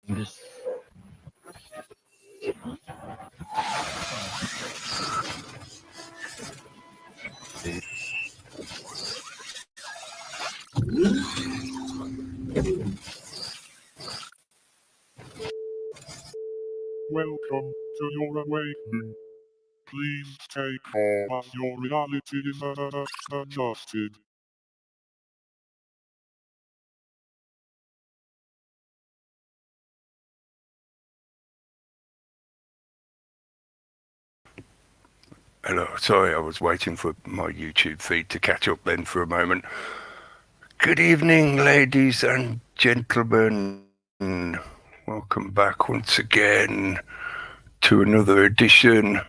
Just Welcome to your awakening. Please take care as your reality is adjusted. Hello, sorry, I was waiting for my YouTube feed to catch up then for a moment. Good evening, ladies and gentlemen. Welcome back once again to another edition.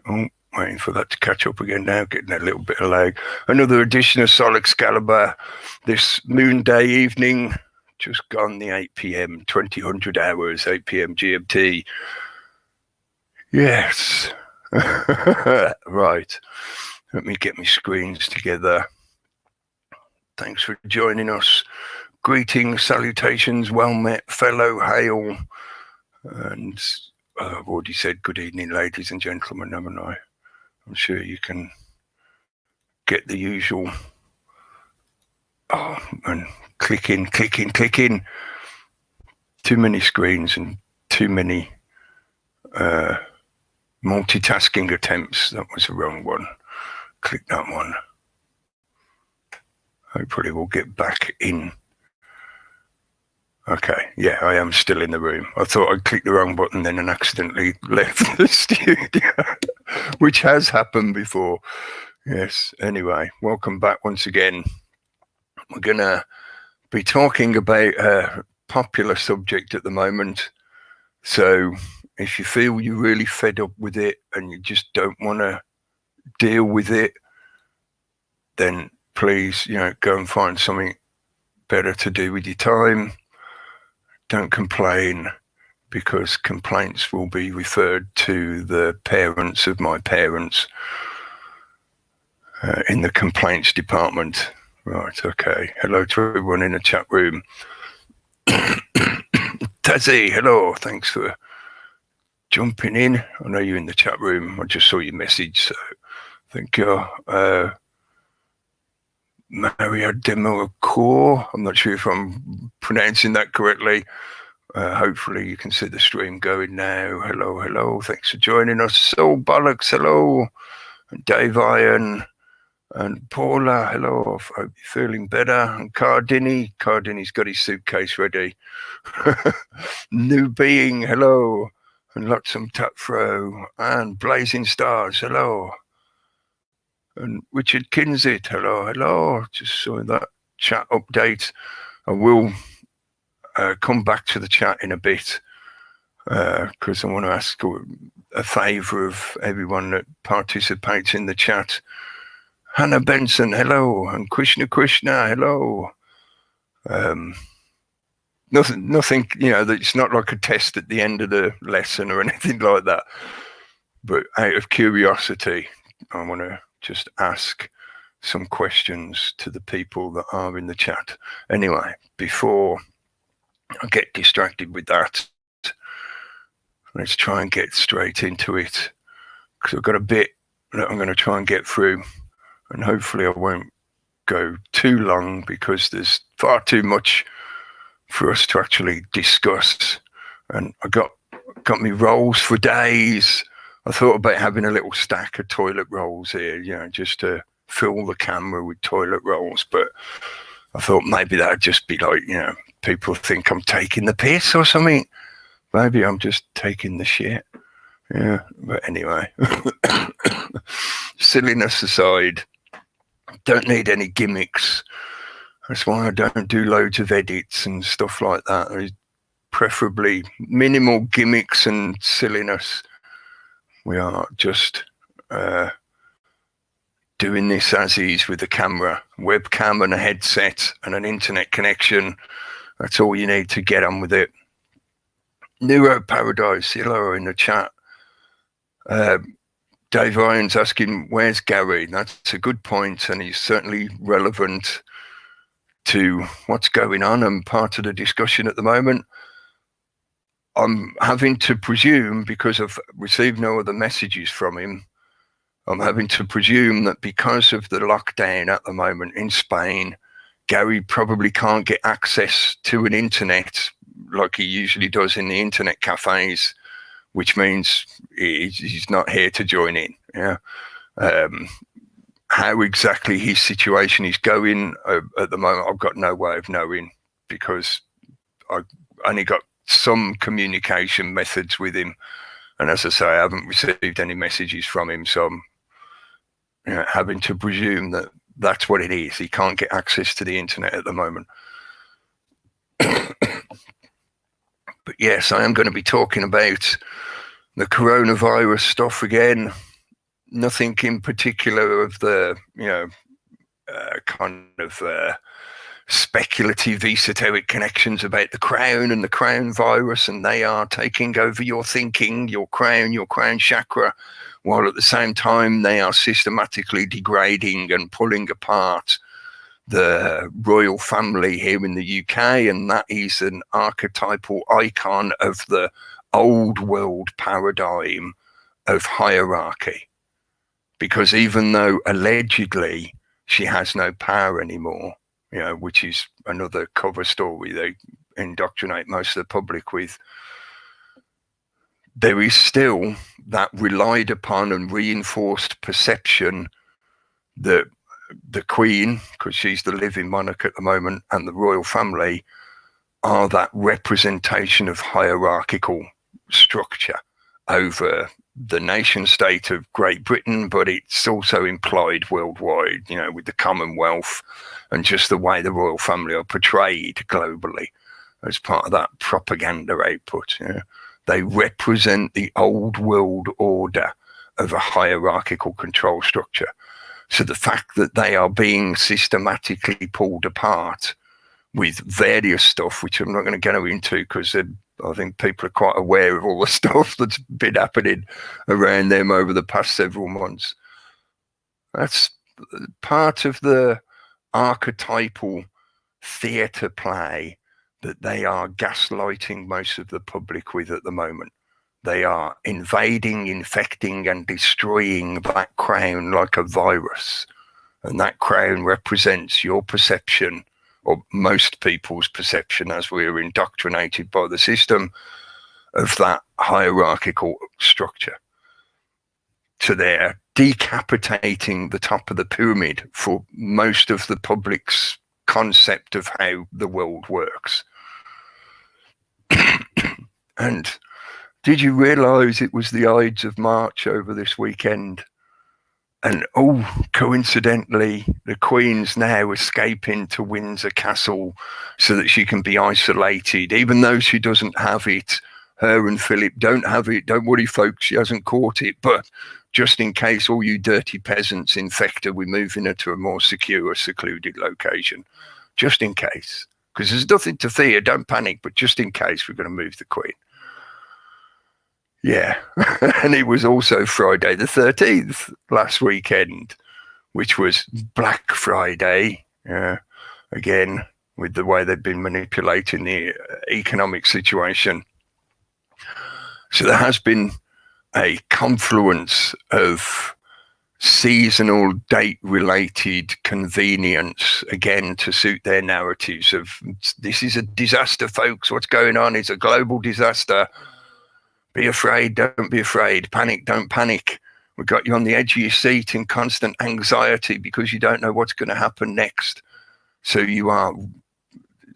Oh, waiting for that to catch up again now, getting a little bit of lag. Another edition of Sol Excalibre this moon day evening, just gone the 8 p.m, 2000 hours, 8 p.m. GMT. Yes. Right, let me get my screens together. Thanks for joining us. Greetings, salutations, well met, fellow, hail. And I've already said good evening, ladies and gentlemen, haven't I? I'm sure you can get the usual. Oh, and click in. Too many screens and too many multitasking attempts. That was the wrong one. Click that one. Hopefully we'll get back in. Okay, yeah, I am still in the room. I thought I'd clicked the wrong button then and accidentally left the studio, which has happened before. Yes, anyway, welcome back once again. We're going to be talking about a popular subject at the moment. So if you feel you're really fed up with it and you just don't want to deal with it, then please, go and find something better to do with your time. Don't complain, because complaints will be referred to the parents of my parents in the complaints department. Right, okay. Hello to everyone in the chat room. Tazzy, hello. Thanks for jumping in. I know you're in the chat room. I just saw your message, so thank you. Maria Demoracour. I'm not sure if I'm pronouncing that correctly. Hopefully you can see the stream going now. Hello. Thanks for joining us. Soul Bollocks, hello. And Dave Iron and Paula, hello. I hope you're feeling better. And Cardini's got his suitcase ready. New Being, hello. And Lotsum Tapfro and Blazing Stars, hello. And Richard Kinzit, hello. Just saw that chat update. I will come back to the chat in a bit, because I want to ask a favour of everyone that participates in the chat. Hannah Benson, hello. And Krishna, hello. Nothing, it's not like a test at the end of the lesson or anything like that. But out of curiosity, I want to just ask some questions to the people that are in the chat. Anyway, before I get distracted with that, let's try and get straight into it, because I've got a bit that I'm going to try and get through, and hopefully I won't go too long, because there's far too much for us to actually discuss. And I got me rolls for days. I thought about having a little stack of toilet rolls here, just to fill the camera with toilet rolls, but I thought maybe that'd just be like, people think I'm taking the piss or something. Maybe I'm just taking the shit. Yeah, but anyway, silliness aside, don't need any gimmicks. That's why I don't do loads of edits and stuff like that. There's preferably minimal gimmicks and silliness. We are just doing this as is with a camera, webcam and a headset and an internet connection. That's all you need to get on with it. Neuro Paradise, hello in the chat. Dave Ryan's asking, where's Gary? That's a good point, and he's certainly relevant to what's going on and part of the discussion at the moment. I'm having to presume, because I've received no other messages from him, I'm having to presume that because of the lockdown at the moment in Spain, Gary probably can't get access to an internet like he usually does in the internet cafes, which means he's not here to join in. Yeah. How exactly his situation is going at the moment, I've got no way of knowing, because I only got some communication methods with him. And as I say, I haven't received any messages from him. So I'm having to presume that that's what it is. He can't get access to the internet at the moment. But yes, I am going to be talking about the coronavirus stuff again. Nothing in particular of the, kind of speculative esoteric connections about the crown and the crown virus, and they are taking over your thinking, your crown chakra, while at the same time they are systematically degrading and pulling apart the royal family here in the UK. And that is an archetypal icon of the old world paradigm of hierarchy. Because even though allegedly she has no power anymore, which is another cover story they indoctrinate most of the public with, there is still that relied upon and reinforced perception that the Queen, because she's the living monarch at the moment, and the royal family are that representation of hierarchical structure over the nation state of Great Britain, but it's also implied worldwide, with the Commonwealth and just the way the royal family are portrayed globally as part of that propaganda output. They represent the old world order of a hierarchical control structure. So the fact that they are being systematically pulled apart with various stuff, which I'm not going to go into because I think people are quite aware of all the stuff that's been happening around them over the past several months. That's part of the archetypal theatre play that they are gaslighting most of the public with at the moment. They are invading, infecting, and destroying that crown like a virus. And that crown represents your perception, or most people's perception, as we are indoctrinated by the system, of that hierarchical structure. So they're decapitating the top of the pyramid for most of the public's concept of how the world works. And did you realise it was the Ides of March over this weekend? And coincidentally, the Queen's now escaping to Windsor Castle so that she can be isolated, even though she doesn't have it. Her and Philip don't have it. Don't worry, folks, she hasn't caught it. But just in case all you dirty peasants infect her, we're moving her to a more secure, secluded location. Just in case. Because there's nothing to fear, don't panic, but just in case, we're going to move the Queen. Yeah, and it was also Friday the 13th last weekend, which was Black Friday. Again, with the way they've been manipulating the economic situation. So there has been a confluence of seasonal date-related convenience, again, to suit their narratives of this is a disaster, folks. What's going on is a global disaster. Be afraid, don't be afraid. Panic, don't panic. We've got you on the edge of your seat in constant anxiety because you don't know what's going to happen next. So you are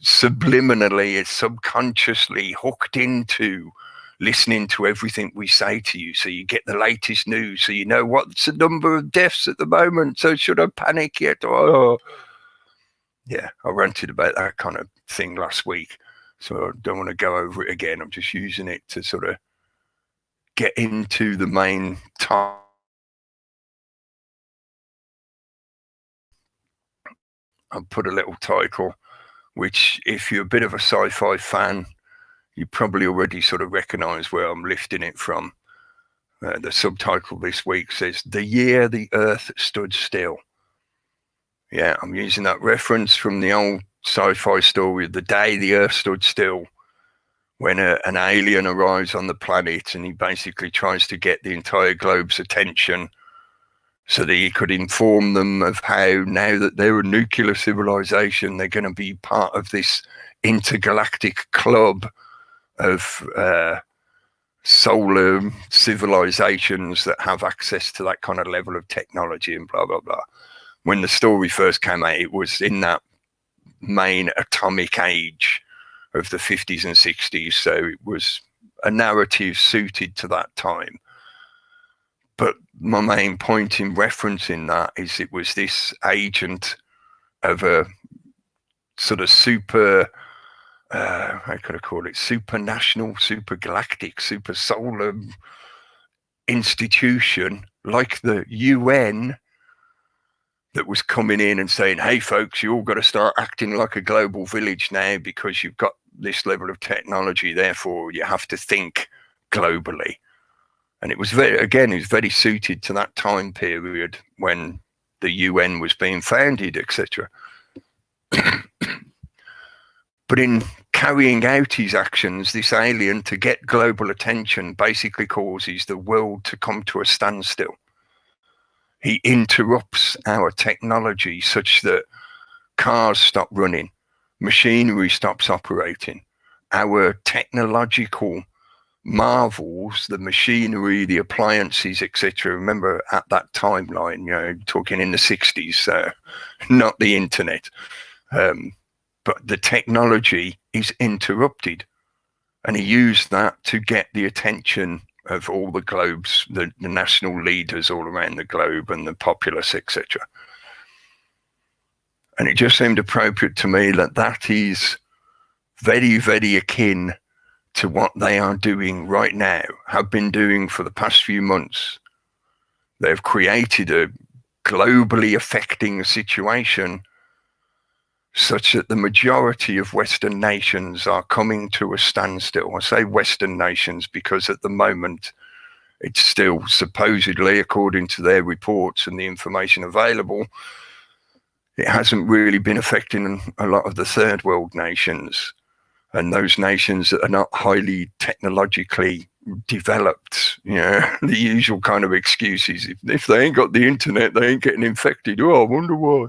subliminally, subconsciously hooked into listening to everything we say to you. So you get the latest news. So you know what's the number of deaths at the moment. So should I panic yet? Oh. Yeah, I ranted about that kind of thing last week. So I don't want to go over it again. I'm just using it to sort of get into the main topic. I'll put a little title, which if you're a bit of a sci-fi fan, you probably already sort of recognize where I'm lifting it from. The subtitle this week says, "The Year the Earth Stood Still." Yeah, I'm using that reference from the old sci-fi story of the day the Earth stood still, when an alien arrives on the planet and he basically tries to get the entire globe's attention so that he could inform them of how, now that they're a nuclear civilization, they're going to be part of this intergalactic club of solar civilizations that have access to that kind of level of technology and blah, blah, blah. When the story first came out, it was in that main atomic age of the 50s and 60s. So it was a narrative suited to that time. But my main point in referencing that is it was this agent of a sort of super, how could I call it, supranational, supergalactic, super solar institution like the UN that was coming in and saying, hey folks, you all got to start acting like a global village now because you've got this level of technology, therefore you have to think globally. And it was very suited to that time period when the UN was being founded, etc. But in carrying out his actions, this alien, to get global attention, basically causes the world to come to a standstill. He interrupts our technology such that cars stop running, machinery stops operating, our technological marvels, the machinery, the appliances, etc. Remember at that timeline, you know, talking in the 60s, not the internet, but the technology is interrupted, and he used that to get the attention of all the globes, the national leaders all around the globe and the populace, etc. And it just seemed appropriate to me that that is very, very akin to what they are doing right now, have been doing for the past few months. They've created a globally affecting situation such that the majority of Western nations are coming to a standstill. I say Western nations because at the moment it's still supposedly, according to their reports and the information available, it hasn't really been affecting a lot of the third world nations and those nations that are not highly technologically developed. You know, the usual kind of excuses. If they ain't got the internet, they ain't getting infected. Oh, I wonder why.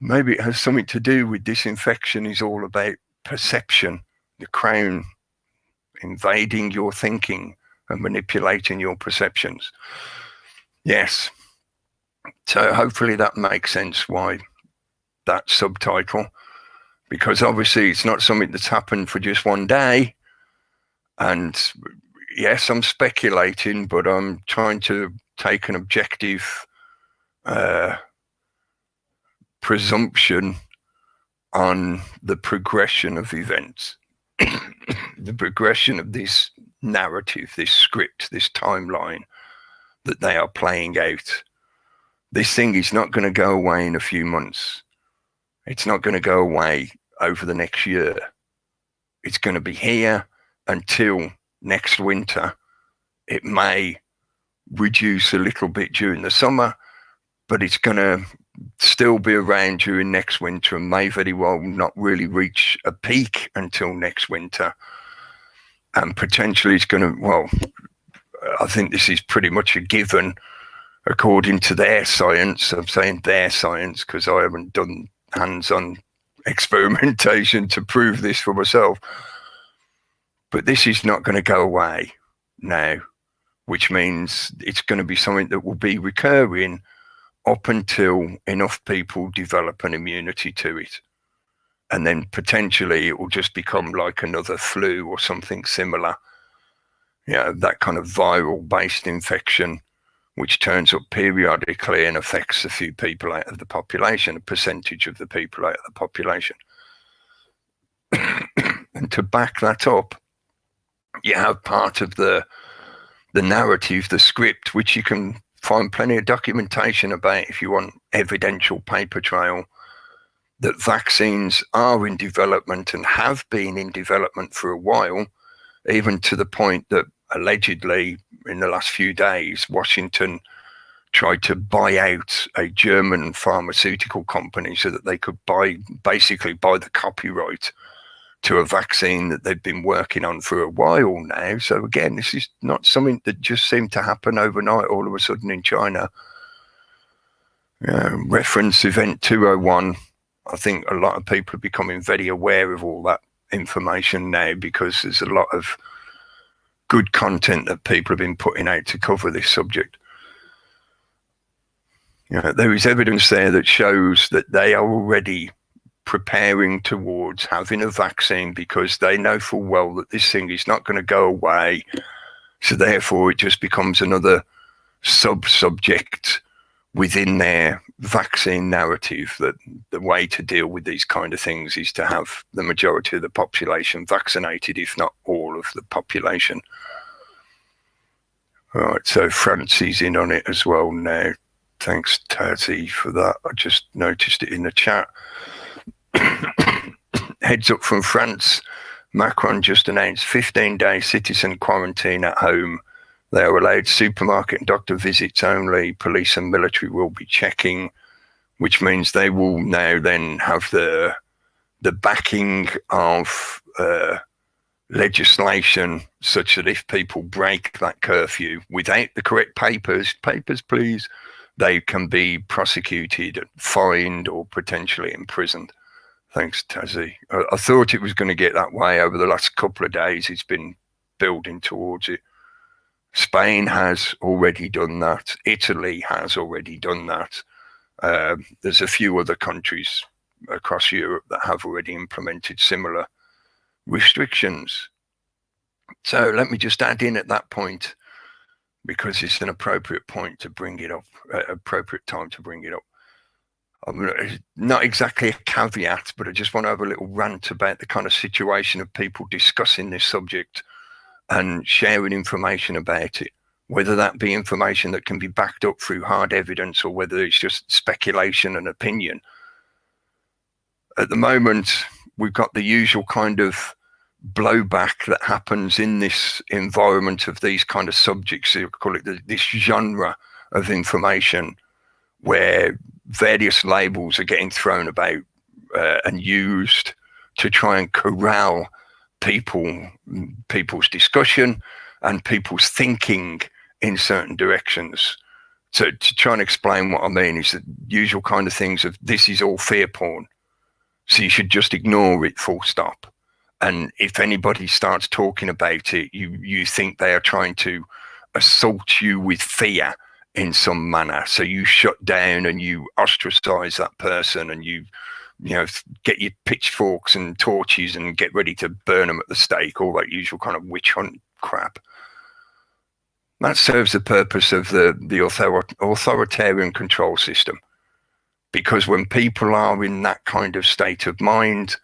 Maybe it has something to do with this infection is all about perception, the crown invading your thinking and manipulating your perceptions. Yes. So hopefully that makes sense why that subtitle, because obviously it's not something that's happened for just one day. And yes, I'm speculating, but I'm trying to take an objective presumption on the progression of events, the progression of this narrative, this script, this timeline that they are playing out. This thing is not going to go away in a few months. It's not going to go away over the next year. It's going to be here until next winter. It may reduce a little bit during the summer, but it's going to still be around during next winter and may very well not really reach a peak until next winter. And potentially it's going to, well, I think this is pretty much a given according to their science. I'm saying their science because I haven't done hands-on experimentation to prove this for myself. But this is not going to go away now, which means it's going to be something that will be recurring up until enough people develop an immunity to it. And then potentially it will just become like another flu or something similar. You know, that kind of viral-based infection, which turns up periodically and affects a few people out of the population, a percentage of the people out of the population. And to back that up, you have part of the narrative, the script, which you can find plenty of documentation about if you want evidential paper trail, that vaccines are in development and have been in development for a while, even to the point that allegedly in the last few days, Washington tried to buy out a German pharmaceutical company so that they could basically buy the copyright to a vaccine that they've been working on for a while now. So again, this is not something that just seemed to happen overnight all of a sudden in China. Reference event 201. I think a lot of people are becoming very aware of all that information now, because there's a lot of good content that people have been putting out to cover this subject. There is evidence there that shows that they are already preparing towards having a vaccine, because they know full well that this thing is not going to go away. So therefore it just becomes another sub-subject within their vaccine narrative, that the way to deal with these kind of things is to have the majority of the population vaccinated, if not all of the population. All right, so France is in on it as well now. Thanks, Tazzy, for that. I just noticed it in the chat. Heads up from France. Macron just announced 15-day citizen quarantine at home. They are allowed supermarket and doctor visits only. Police and military will be checking, which means they will now then have the backing of legislation, such that if people break that curfew without the correct papers please, they can be prosecuted, fined, or potentially imprisoned. Thanks, Tazzy. I thought it was going to get that way over the last couple of days. It's been building towards it. Spain has already done that. Italy has already done that. There's a few other countries across Europe that have already implemented similar restrictions. So let me just add in at that point, because it's an appropriate point to bring it up, appropriate time to bring it up. Not exactly a caveat, but I just want to have a little rant about the kind of situation of people discussing this subject and sharing information about it, whether that be information that can be backed up through hard evidence or whether it's just speculation and opinion. At the moment, we've got the usual kind of blowback that happens in this environment of these kind of subjects. You call it this genre of information, where various labels are getting thrown about and used to try and corral people's discussion and people's thinking in certain directions. So to try and explain what I mean is the usual kind of things of, this is all fear porn, so you should just ignore it, full stop. And if anybody starts talking about it, you think they are trying to assault you with fear in some manner. So you shut down and you ostracize that person, and you get your pitchforks and torches and get ready to burn them at the stake, all that usual kind of witch hunt crap. That serves the purpose of the authoritarian control system, because when people are in that kind of state of mind,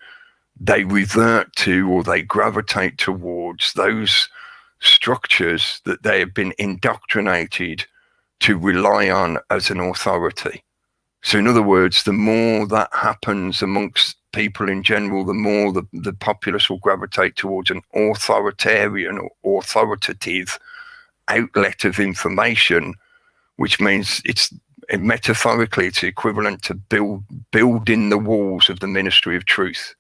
they revert to, or they gravitate towards, those structures that they have been indoctrinated to rely on as an authority. So in other words, the more that happens amongst people in general, the more the populace will gravitate towards an authoritarian or authoritative outlet of information, which means metaphorically it's equivalent to building the walls of the Ministry of Truth.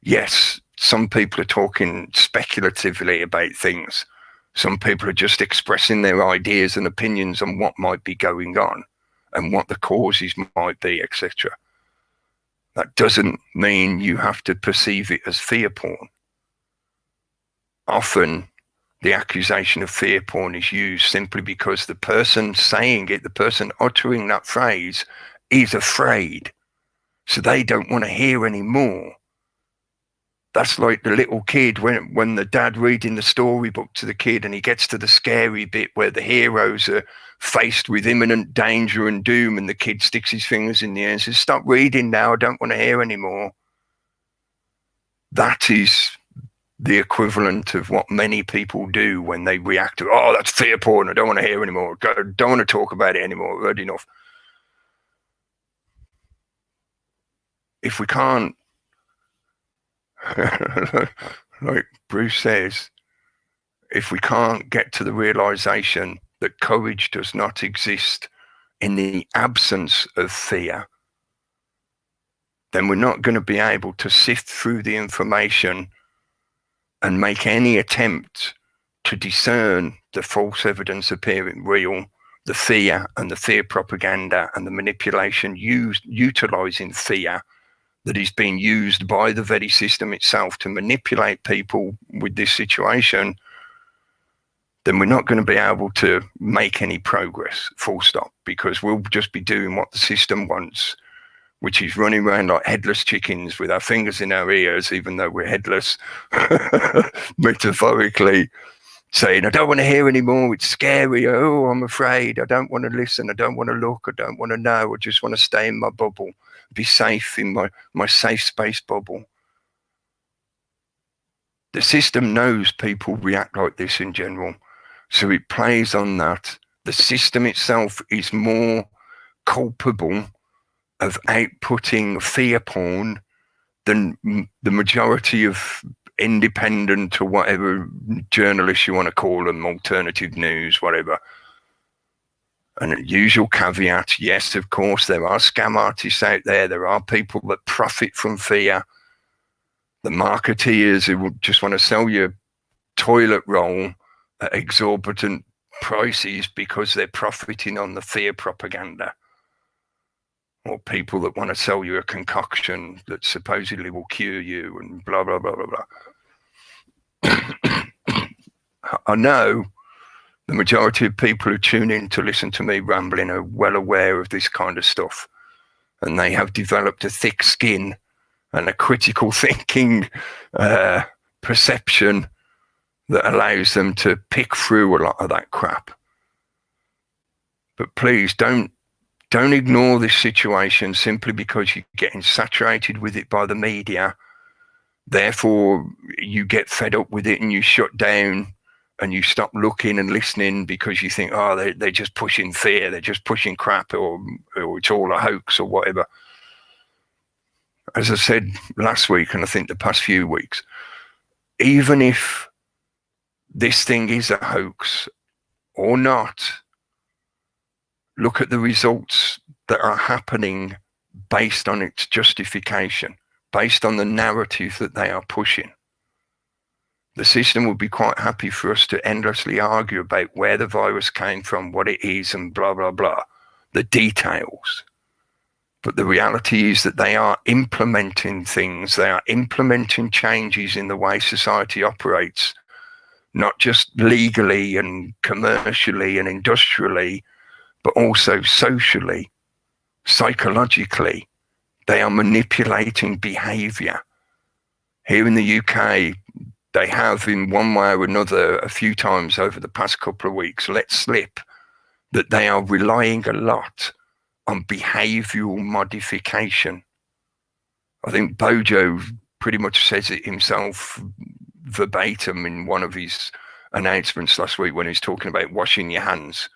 Yes, some people are talking speculatively about things. Some people are just expressing their ideas and opinions on what might be going on and what the causes might be, etc. That doesn't mean you have to perceive it as fear porn. Often the accusation of fear porn is used simply because the person saying it, the person uttering that phrase, is afraid. So they don't want to hear any more. That's like the little kid when the dad reading the storybook to the kid and he gets to the scary bit where the heroes are faced with imminent danger and doom, and the kid sticks his fingers in the air and says, "Stop reading now, I don't want to hear anymore." That is the equivalent of what many people do when they react to, "Oh, that's fear porn, I don't want to hear anymore, I don't want to talk about it anymore, I've heard enough." If we can't, like Bruce says, if we can't get to the realization that courage does not exist in the absence of fear, then we're not going to be able to sift through the information and make any attempt to discern the false evidence appearing real, the fear and the fear propaganda and the manipulation utilizing fear that is being used by the very system itself to manipulate people with this situation, then we're not going to be able to make any progress, full stop, because we'll just be doing what the system wants, which is running around like headless chickens with our fingers in our ears, even though we're headless, metaphorically, saying, I don't want to hear anymore, it's scary, oh, I'm afraid, I don't want to listen, I don't want to look, I don't want to know, I just want to stay in my bubble, be safe in my safe space bubble. The system knows people react like this in general, so it plays on that. The system itself is more culpable of outputting fear porn than the majority of independent or whatever journalists you want to call them, alternative news, whatever. And a usual caveat, yes, of course, there are scam artists out there. There are people that profit from fear. The marketeers who just want to sell you toilet roll at exorbitant prices because they're profiting on the fear propaganda. Or people that want to sell you a concoction that supposedly will cure you and blah, blah, blah, blah, blah. I know the majority of people who tune in to listen to me rambling are well aware of this kind of stuff. And they have developed a thick skin and a critical thinking perception that allows them to pick through a lot of that crap. But please don't ignore this situation simply because you're getting saturated with it by the media. Therefore, you get fed up with it and you shut down and you stop looking and listening because you think, oh, they're just pushing fear, they're just pushing crap, or it's all a hoax or whatever. As I said last week, and I think the past few weeks, even if this thing is a hoax or not, look at the results that are happening based on its justification, based on the narrative that they are pushing. The system would be quite happy for us to endlessly argue about where the virus came from, what it is, and blah, blah, blah, the details. But the reality is that they are implementing things, they are implementing changes in the way society operates, not just legally and commercially and industrially, but also socially, psychologically. They are manipulating behavior. Here in the UK, they have in one way or another a few times over the past couple of weeks let slip that they are relying a lot on behavioral modification. I think Bojo pretty much says it himself verbatim in one of his announcements last week when he's talking about washing your hands.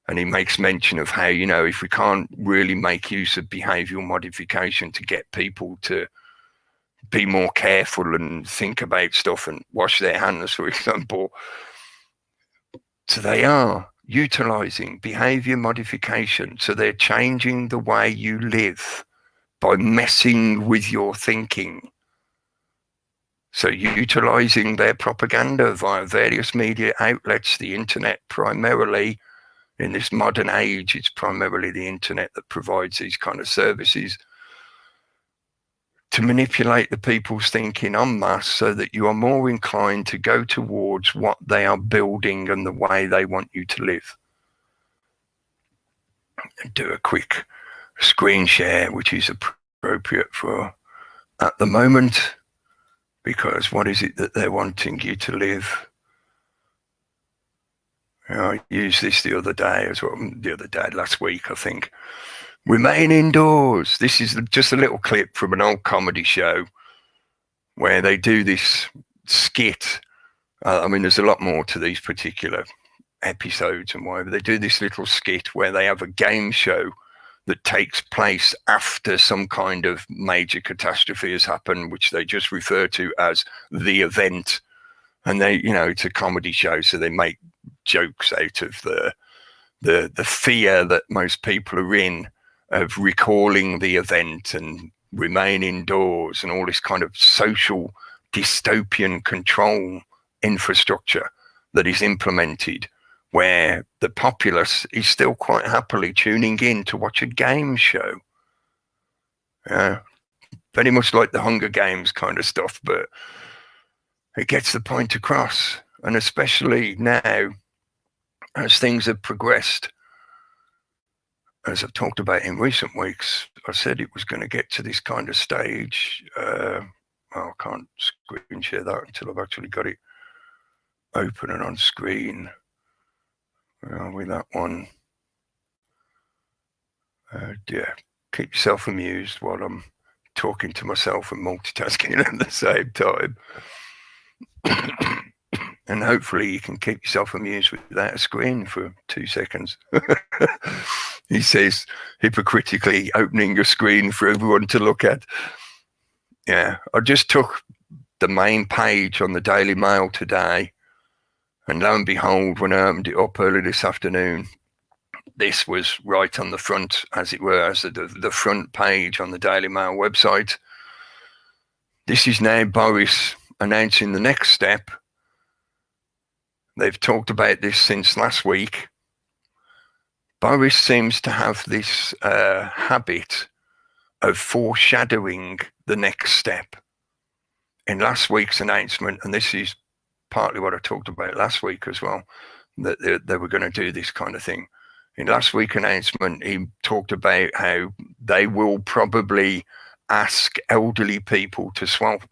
And he makes mention of how, you know, if we can't really make use of behavioral modification to get people to be more careful and think about stuff and wash their hands, for example. So they are utilizing behavior modification. So they're changing the way you live by messing with your thinking. So utilizing their propaganda via various media outlets, the internet primarily. In this modern age, it's primarily the internet that provides these kind of services to manipulate the people's thinking en masse so that you are more inclined to go towards what they are building and the way they want you to live. Do a quick screen share, which is appropriate for at the moment, because what is it that they're wanting you to live? I used this the other day as well, last week, I think. Remain indoors. This is just a little clip from an old comedy show where they do this skit. I mean, there's a lot more to these particular episodes and whatever. They do this little skit where they have a game show that takes place after some kind of major catastrophe has happened, which they just refer to as the event. And they, you know, it's a comedy show, so they make jokes out of the fear that most people are in of recalling the event and remain indoors and all this kind of social dystopian control infrastructure that is implemented, where the populace is still quite happily tuning in to watch a game show. Very much like the Hunger Games kind of stuff, but it gets the point across. And especially now, as things have progressed, as I've talked about in recent weeks, I said it was going to get to this kind of stage. Well, I can't screen share that until I've actually got it open and on screen. Where are we, that one? Yeah, keep yourself amused while I'm talking to myself and multitasking at the same time. And hopefully you can keep yourself amused without a screen for 2 seconds. He says, hypocritically opening your screen for everyone to look at. Yeah, I just took the main page on the Daily Mail today, and lo and behold, when I opened it up early this afternoon, this was right on the front, as it were, as the front page on the Daily Mail website. This is now Boris announcing the next step. They've talked about this since last week. Boris seems to have this habit of foreshadowing the next step. In last week's announcement, and this is partly what I talked about last week as well, that they were going to do this kind of thing. In last week's announcement, he talked about how they will probably ask elderly people to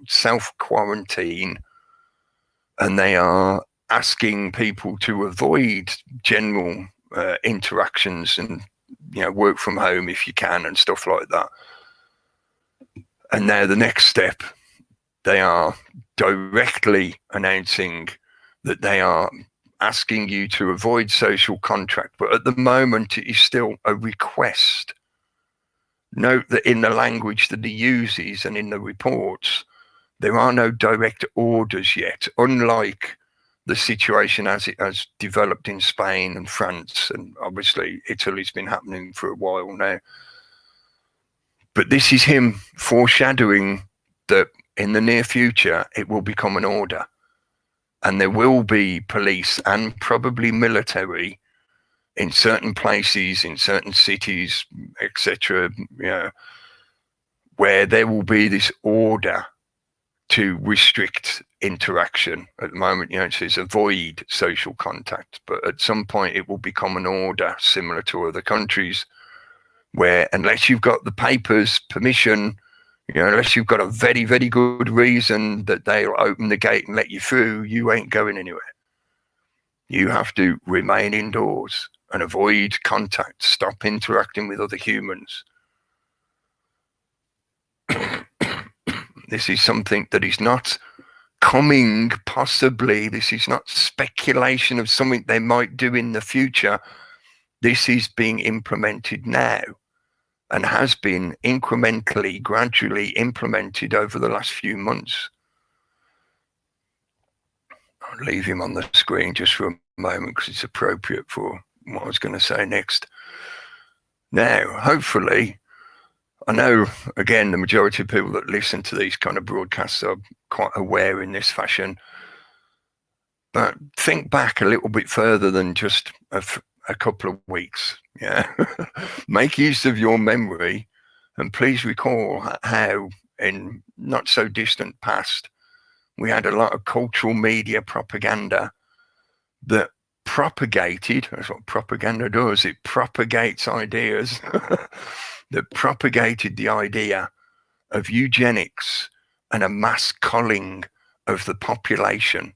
self-quarantine, and they are asking people to avoid general interactions and, work from home if you can and stuff like that. And now the next step, they are directly announcing that they are asking you to avoid social contact, but at the moment it is still a request. Note that in the language that he uses and in the reports, there are no direct orders yet, unlike the situation as it has developed in Spain and France, and obviously Italy's been happening for a while now. But this is him foreshadowing that in the near future, it will become an order. And there will be police and probably military in certain places, in certain cities, etc., where there will be this order to restrict interaction. At the moment, it says avoid social contact, but at some point it will become an order similar to other countries where, unless you've got the papers, permission, unless you've got a very, very good reason that they'll open the gate and let you through, you ain't going anywhere. You have to remain indoors and avoid contact, stop interacting with other humans. This is something that is not coming, possibly. This is not speculation of something they might do in the future. This is being implemented now and has been incrementally, gradually implemented over the last few months. I'll leave him on the screen just for a moment because it's appropriate for what I was going to say next. Now, hopefully, I know, again, the majority of people that listen to these kind of broadcasts are quite aware in this fashion, but think back a little bit further than just a couple of weeks. Make use of your memory, and please recall how in not so distant past we had a lot of cultural media propaganda that propagated. That's what propaganda does. It propagates ideas. That propagated the idea of eugenics and a mass culling of the population.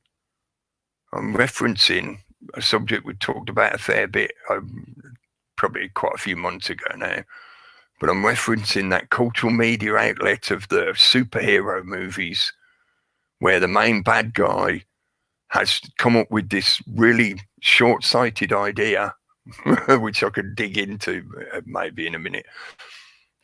I'm referencing a subject we talked about a fair bit, probably quite a few months ago now, but I'm referencing that cultural media outlet of the superhero movies where the main bad guy has come up with this really short-sighted idea, which I could dig into maybe in a minute,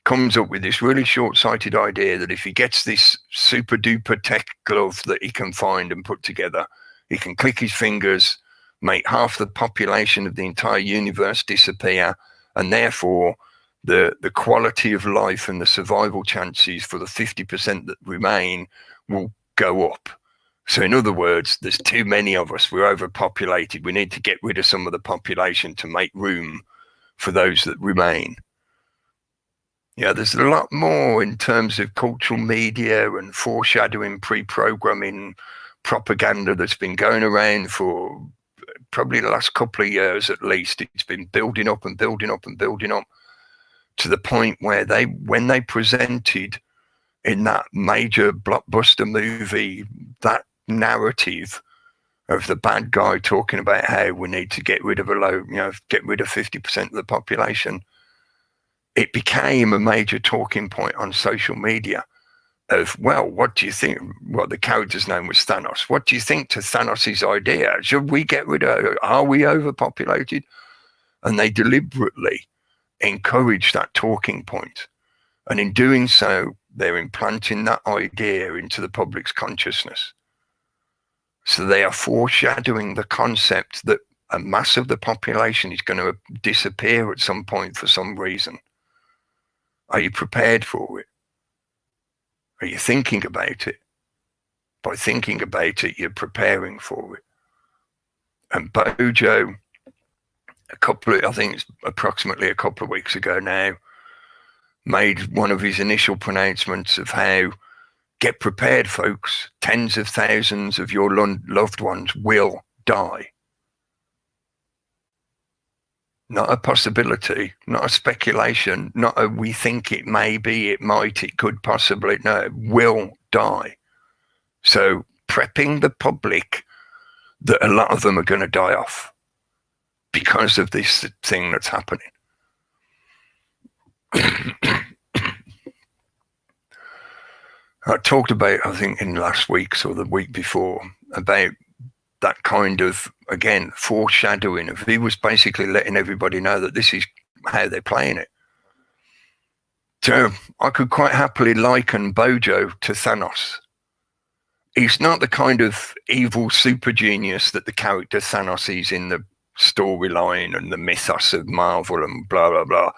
comes up with this really short-sighted idea that if he gets this super-duper tech glove that he can find and put together, he can click his fingers, make half the population of the entire universe disappear, and therefore the quality of life and the survival chances for the 50% that remain will go up. So in other words, there's too many of us. We're overpopulated. We need to get rid of some of the population to make room for those that remain. Yeah, there's a lot more in terms of cultural media and foreshadowing, pre-programming propaganda that's been going around for probably the last couple of years at least. It's been building up and building up and building up to the point where when they presented in that major blockbuster movie that narrative of the bad guy talking about how we need to get rid of get rid of 50% of the population, it became a major talking point on social media of, well, what do you think? Well, the character's name was Thanos. What do you think to Thanos' idea? Should we get rid of, are we overpopulated? And they deliberately encourage that talking point. And in doing so, they're implanting that idea into the public's consciousness. So they are foreshadowing the concept that a mass of the population is going to disappear at some point for some reason. Are you prepared for it? Are you thinking about it? By thinking about it, you're preparing for it. And Bojo, I think it's approximately a couple of weeks ago now, made one of his initial pronouncements of how, get prepared, folks, tens of thousands of your loved ones will die. Not a possibility, not a speculation, not a we think it may be, it might, it could possibly, no, it will die. So prepping the public that a lot of them are going to die off because of this thing that's happening. I talked about, I think in last week's or the week before, about that kind of, again, foreshadowing of, he was basically letting everybody know that this is how they're playing it. So I could quite happily liken Bojo to Thanos. He's not the kind of evil super genius that the character Thanos is in the storyline and the mythos of Marvel and blah, blah, blah.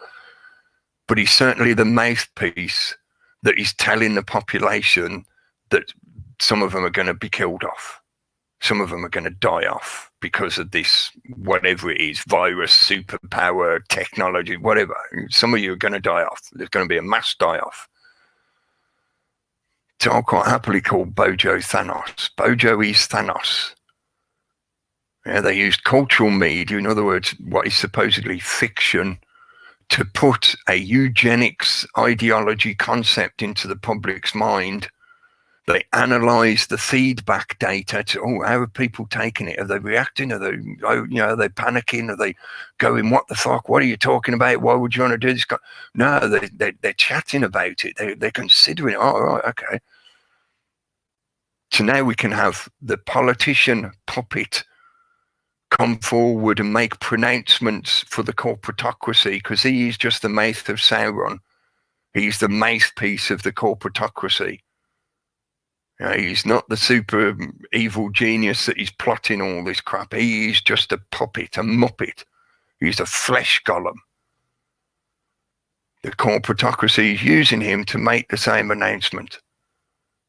But he's certainly the mouthpiece that is telling the population that some of them are going to be killed off. Some of them are going to die off because of this, whatever it is, virus, superpower, technology, whatever. Some of you are going to die off. There's going to be a mass die-off. So I'll quite happily call Bojo Thanos. Bojo is Thanos. Yeah, they used cultural media, in other words, what is supposedly fiction, to put a eugenics ideology concept into the public's mind. They analyze the feedback data to, how are people taking it? Are they reacting? Are they, are they panicking? Are they going, what the fuck? What are you talking about? Why would you want to do this? No, they're chatting about it. They're considering it. Oh, right, okay. So now we can have the politician puppet come forward and make pronouncements for the corporatocracy, because he is just the mouth of Sauron. He's the mouthpiece of the corporatocracy. He's not the super evil genius that is plotting all this crap. He is just a puppet, a muppet. He's a flesh golem. The corporatocracy is using him to make the same announcement,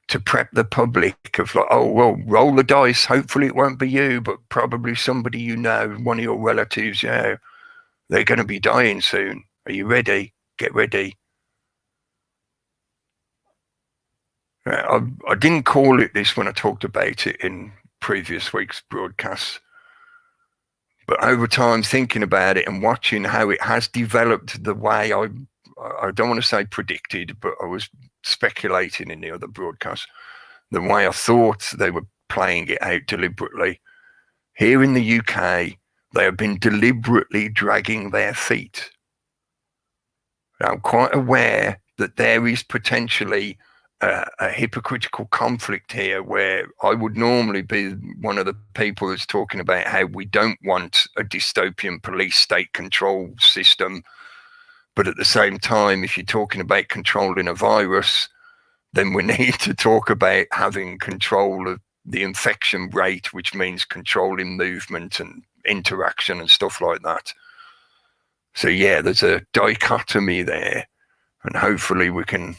to prep the public of like, oh, well, roll the dice. Hopefully it won't be you, but probably somebody you know, one of your relatives, they're going to be dying soon. Are you ready? Get ready. I didn't call it this when I talked about it in previous week's broadcasts, but over time thinking about it and watching how it has developed the way I don't want to say predicted, but I was speculating in the other broadcast, the way I thought they were playing it out deliberately. Here in the UK, they have been deliberately dragging their feet. Now, I'm quite aware that there is potentially a hypocritical conflict here, where I would normally be one of the people that's talking about how we don't want a dystopian police state control system. But at the same time, if you're talking about controlling a virus, then we need to talk about having control of the infection rate, which means controlling movement and interaction and stuff like that. So yeah, there's a dichotomy there, and hopefully we can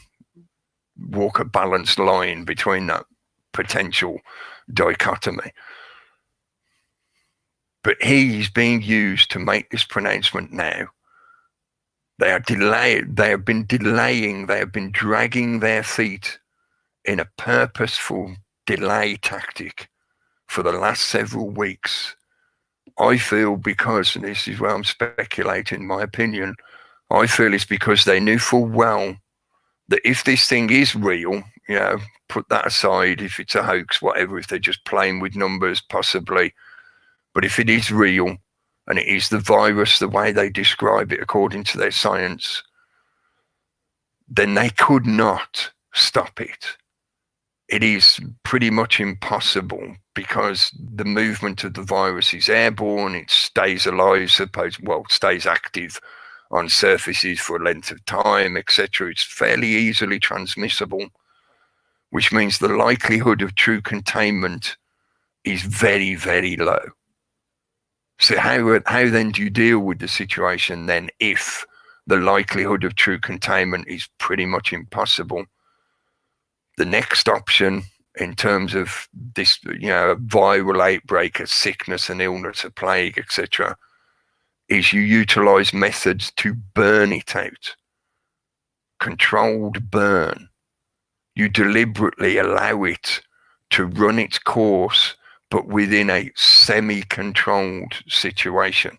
walk a balanced line between that potential dichotomy. But he's being used to make this pronouncement now. They are delayed. They have been delaying. They have been dragging their feet in a purposeful delay tactic for the last several weeks. I feel because, and this is where I'm speculating, my opinion, I feel it's because they knew full well that if this thing is real, put that aside, if it's a hoax, whatever, if they're just playing with numbers, possibly. But if it is real, and it is the virus, the way they describe it according to their science, then they could not stop it. It is pretty much impossible because the movement of the virus is airborne, it stays alive, stays active on surfaces for a length of time, etc. It's fairly easily transmissible, which means the likelihood of true containment is very, very low. So how then do you deal with the situation then if the likelihood of true containment is pretty much impossible? The next option in terms of this, viral outbreak, a sickness, an illness, a plague, etc., is you utilize methods to burn it out. Controlled burn. You deliberately allow it to run its course, but within a semi-controlled situation.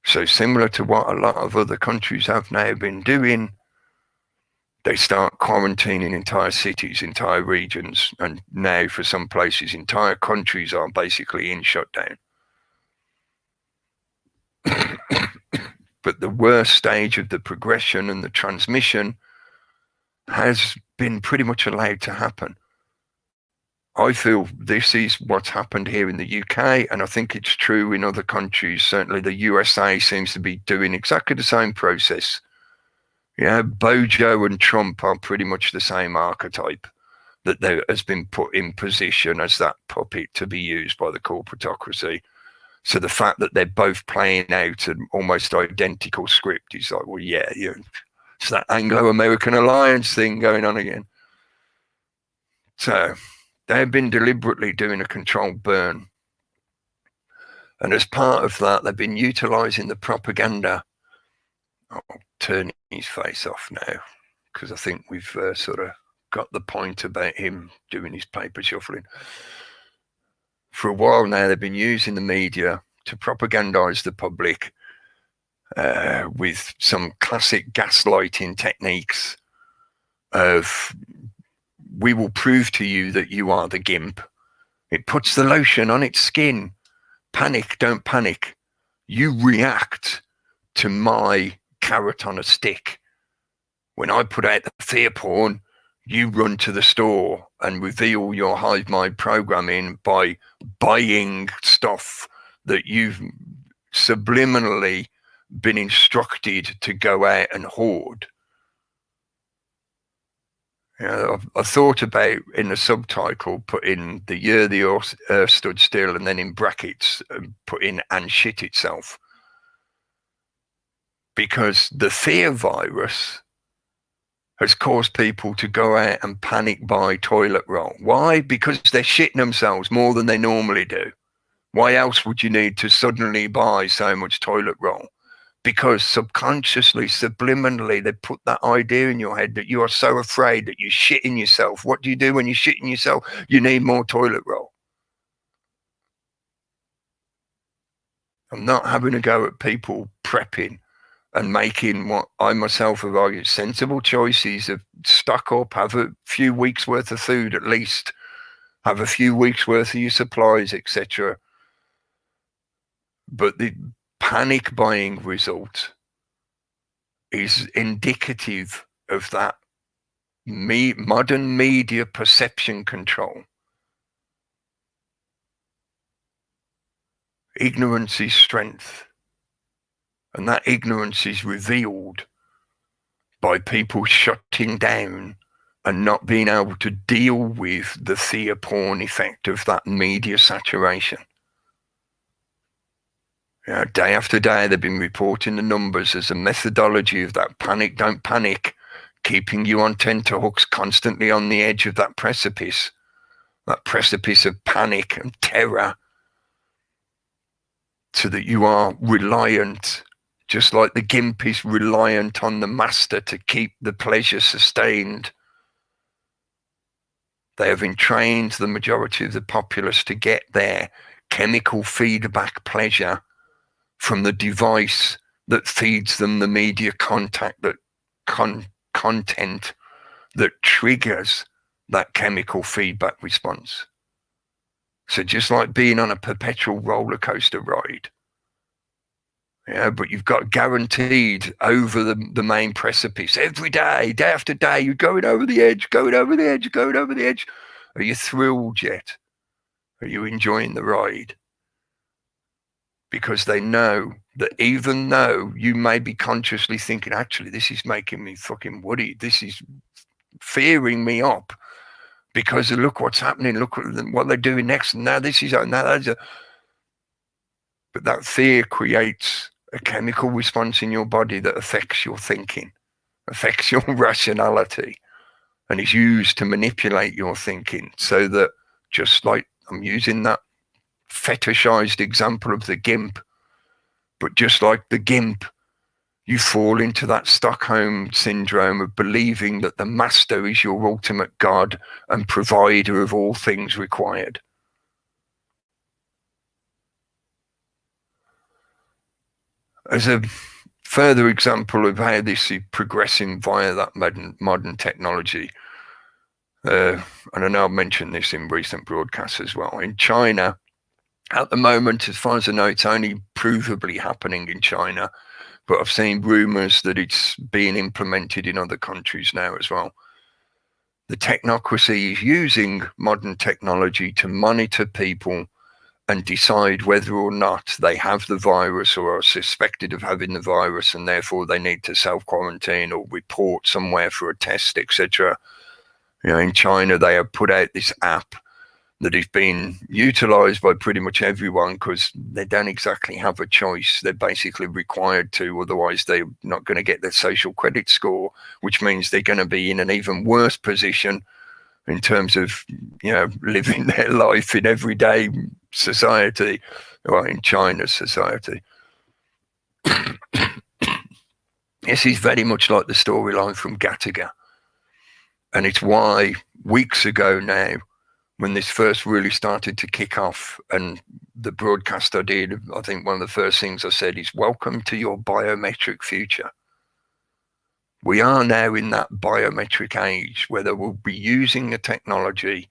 So similar to what a lot of other countries have now been doing, they start quarantining entire cities, entire regions, and now for some places, entire countries are basically in shutdown. But the worst stage of the progression and the transmission has been pretty much allowed to happen. I feel this is what's happened here in the UK, and I think it's true in other countries. Certainly the USA seems to be doing exactly the same process. Bojo and Trump are pretty much the same archetype that there has been put in position as that puppet to be used by the corporatocracy. So the fact that they're both playing out an almost identical script is like, well, it's that Anglo-American alliance thing going on again. So they've been deliberately doing a controlled burn. And as part of that, they've been utilizing the propaganda. I'll turn his face off now, because I think we've sort of got the point about him doing his paper shuffling. For a while now, they've been using the media to propagandize the public with some classic gaslighting techniques of, we will prove to you that you are the gimp. It puts the lotion on its skin. Panic, don't panic. You react to my carrot on a stick. When I put out the fear porn, you run to the store and reveal your hive mind programming by buying stuff that you've subliminally been instructed to go out and hoard. I thought about in the subtitle put in the year the earth stood still, and then in brackets put in and shit itself. Because the fear virus has caused people to go out and panic buy toilet roll. Why? Because they're shitting themselves more than they normally do. Why else would you need to suddenly buy so much toilet roll? Because subconsciously, subliminally, they put that idea in your head that you are so afraid that you're shitting yourself. What do you do when you're shitting yourself? You need more toilet roll. I'm not having a go at people prepping and making what I myself have argued sensible choices of stock up, have a few weeks worth of food at least, have a few weeks worth of your supplies, etc. But the panic buying result is indicative of that modern media perception control. Ignorance is strength. And that ignorance is revealed by people shutting down and not being able to deal with the fear porn effect of that media saturation. Day after day, they've been reporting the numbers as a methodology of that panic, don't panic, keeping you on tenterhooks, constantly on the edge of that precipice of panic and terror, so that you are reliant, just like the gimp is reliant on the master to keep the pleasure sustained. They have entrained the majority of the populace to get their chemical feedback pleasure from the device that feeds them the media content that triggers that chemical feedback response. So just like being on a perpetual roller coaster ride, but you've got guaranteed over the main precipice every day, day after day, you're going over the edge, going over the edge, going over the edge. Are you thrilled yet? Are you enjoying the ride? Because they know that even though you may be consciously thinking, actually, this is making me fucking worried, this is fearing me up, because look what's happening, look what they're doing next, and now this is, now that's a... But that fear creates a chemical response in your body that affects your thinking, affects your rationality, and is used to manipulate your thinking, so that, just like I'm using that fetishized example of the gimp, but just like the gimp, you fall into that Stockholm syndrome of believing that the master is your ultimate God and provider of all things required. As a further example of how this is progressing via that modern technology, and I know I've mentioned this in recent broadcasts as well, in China, at the moment, as far as I know, it's only provably happening in China, but I've seen rumors that it's being implemented in other countries now as well. The technocracy is using modern technology to monitor people and decide whether or not they have the virus or are suspected of having the virus, and therefore they need to self-quarantine or report somewhere for a test, etc. In China, they have put out this app that is being utilized by pretty much everyone, because they don't exactly have a choice. They're basically required to, otherwise they're not going to get their social credit score, which means they're going to be in an even worse position in terms of, living their life in everyday society, or in China's society. This is very much like the storyline from Gattaca. And it's why weeks ago now, when this first really started to kick off, and the broadcast I did, I think one of the first things I said is, welcome to your biometric future. We are now in that biometric age where they will be using the technology.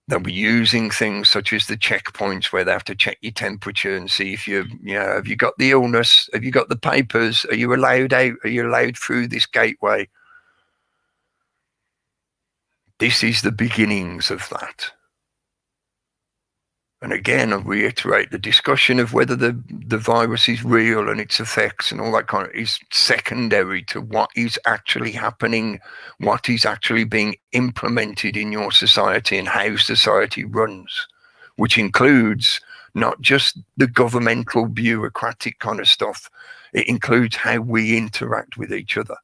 They'll be using things such as the checkpoints, where they have to check your temperature and see if have you got the illness? Have you got the papers? Are you allowed out? Are you allowed through this gateway? This is the beginnings of that. And again, I reiterate, the discussion of whether the virus is real and its effects and all that kind of is secondary to what is actually happening, what is actually being implemented in your society and how society runs, which includes not just the governmental bureaucratic kind of stuff. It includes how we interact with each other.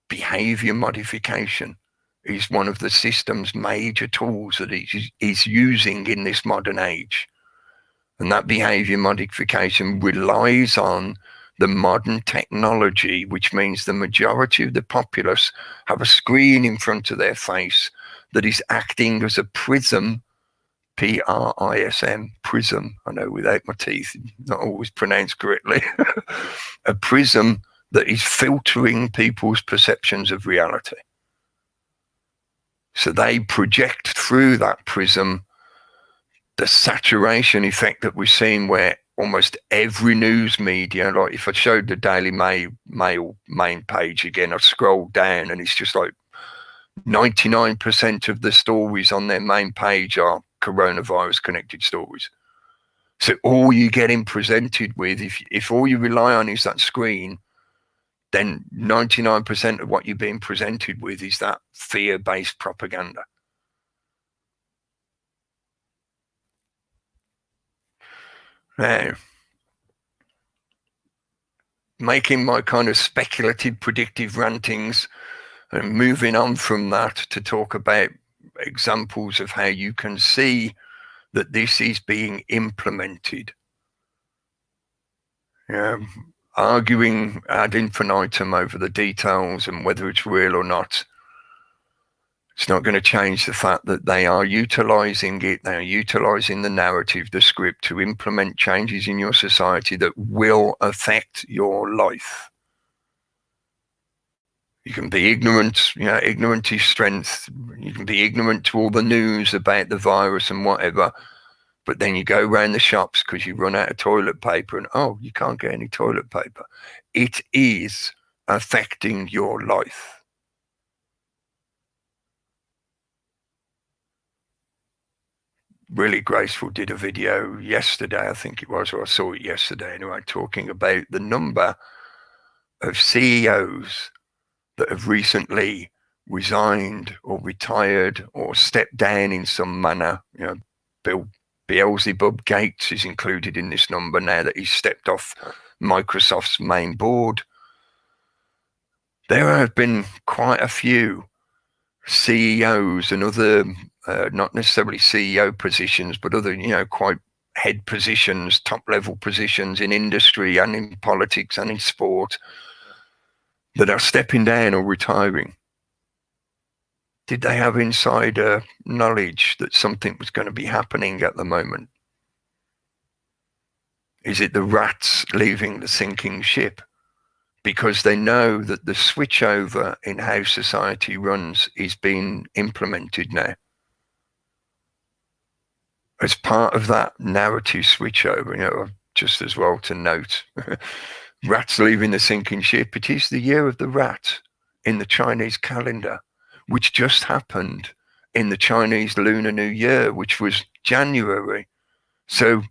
Behavior modification is one of the system's major tools that it is using in this modern age. And that behavior modification relies on the modern technology, which means the majority of the populace have a screen in front of their face that is acting as a prism, P-R-I-S-M, prism. I know without my teeth, not always pronounced correctly. A prism that is filtering people's perceptions of reality. So they project through that prism the saturation effect that we've seen, where almost every news media, like if I showed the Daily Mail main page again, I scrolled down and it's just like 99% of the stories on their main page are coronavirus connected stories. So all you're getting presented with, if all you rely on is that screen, then 99% of what you're being presented with is that fear-based propaganda. Now, making my kind of speculative, predictive rantings and moving on from that to talk about examples of how you can see that this is being implemented. Arguing ad infinitum over the details and whether it's real or not, it's not going to change the fact that they are utilizing it. They are utilizing the narrative, the script, to implement changes in your society that will affect your life. You can be ignorant, ignorant is strength. You can be ignorant to all the news about the virus and whatever, but then you go around the shops because you run out of toilet paper and, oh, you can't get any toilet paper. It is affecting your life. Really Graceful did a video yesterday, I think it was, or I saw it yesterday anyway, talking about the number of CEOs that have recently resigned or retired or stepped down in some manner. Beelzebub Gates is included in this number now that he's stepped off Microsoft's main board. There have been quite a few CEOs and other, not necessarily CEO positions, but other, quite head positions, top level positions in industry and in politics and in sport that are stepping down or retiring. Did they have insider knowledge that something was going to be happening at the moment? Is it the rats leaving the sinking ship? Because they know that the switchover in how society runs is being implemented now. As part of that narrative switchover, just as well to note, rats leaving the sinking ship, it is the year of the rat in the Chinese calendar, which just happened in the Chinese Lunar New Year, which was January. So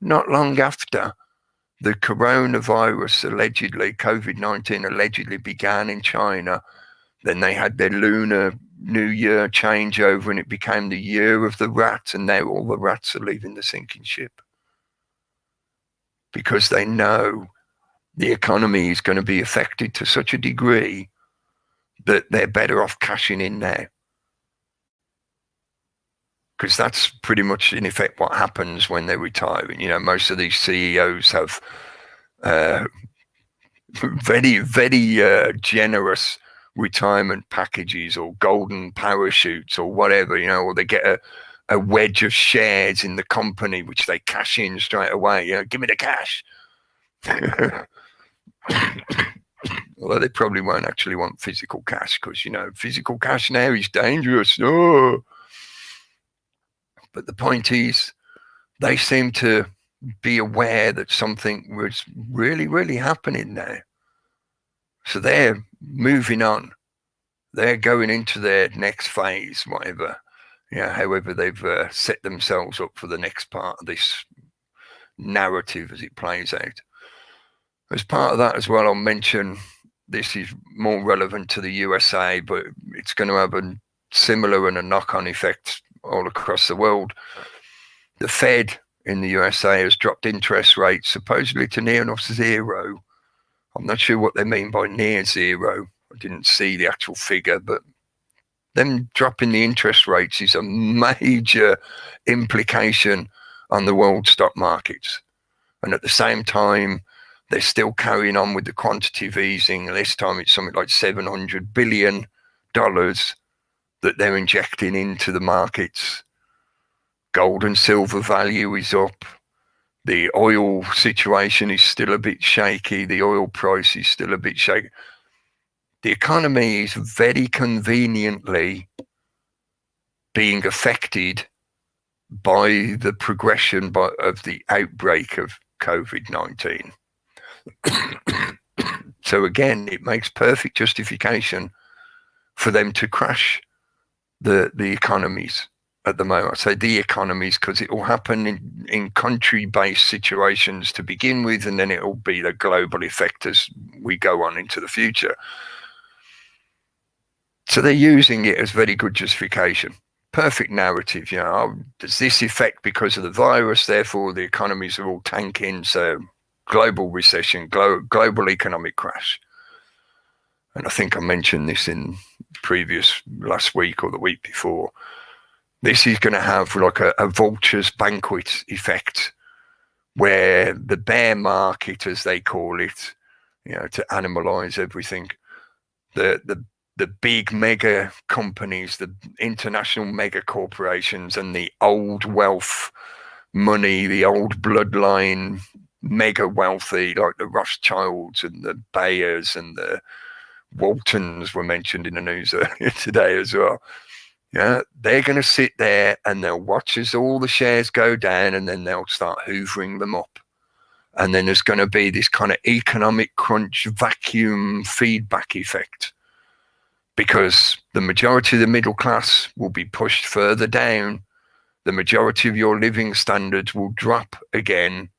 not long after the coronavirus allegedly, COVID-19 allegedly began in China, then they had their Lunar New Year changeover and it became the year of the rat, and now all the rats are leaving the sinking ship. Because they know the economy is going to be affected to such a degree that they're better off cashing in now. Because that's pretty much, in effect, what happens when they're retiring. Most of these CEOs have very, very generous retirement packages or golden parachutes or whatever, or they get a wedge of shares in the company, which they cash in straight away. Give me the cash. Although they probably won't actually want physical cash because, physical cash now is dangerous. Oh. But the point is, they seem to be aware that something was really, really happening now. So they're moving on. They're going into their next phase, whatever. However they've set themselves up for the next part of this narrative as it plays out. As part of that as well, I'll mention, this is more relevant to the USA, but it's going to have a similar and a knock-on effect all across the world. The Fed in the USA has dropped interest rates supposedly to near enough zero. I'm not sure what they mean by near zero. I didn't see the actual figure, but them dropping the interest rates is a major implication on the world stock markets. And at the same time, they're still carrying on with the quantitative easing. This time it's something like $700 billion that they're injecting into the markets. Gold and silver value is up. The oil situation is still a bit shaky. The oil price is still a bit shaky. The economy is very conveniently being affected by the progression of the outbreak of COVID-19. So again, it makes perfect justification for them to crash the economies at the moment. I say the economies because it will happen in country-based situations to begin with, and then it will be the global effect as we go on into the future. So they're using it as very good justification. Perfect narrative, does this affect because of the virus, therefore the economies are all tanking, so global recession, global economic crash. And I think I mentioned this in last week or the week before. This is going to have like a vulture's banquet effect, where the bear market, as they call it, to animalize everything, the big mega companies, the international mega corporations, and the old wealth money, the old bloodline mega wealthy, like the Rothschilds and the Bayers and the Waltons were mentioned in the news earlier today as well. Yeah, they're going to sit there and they'll watch as all the shares go down, and then they'll start hoovering them up. And then there's going to be this kind of economic crunch vacuum feedback effect, because the majority of the middle class will be pushed further down. The majority of your living standards will drop again.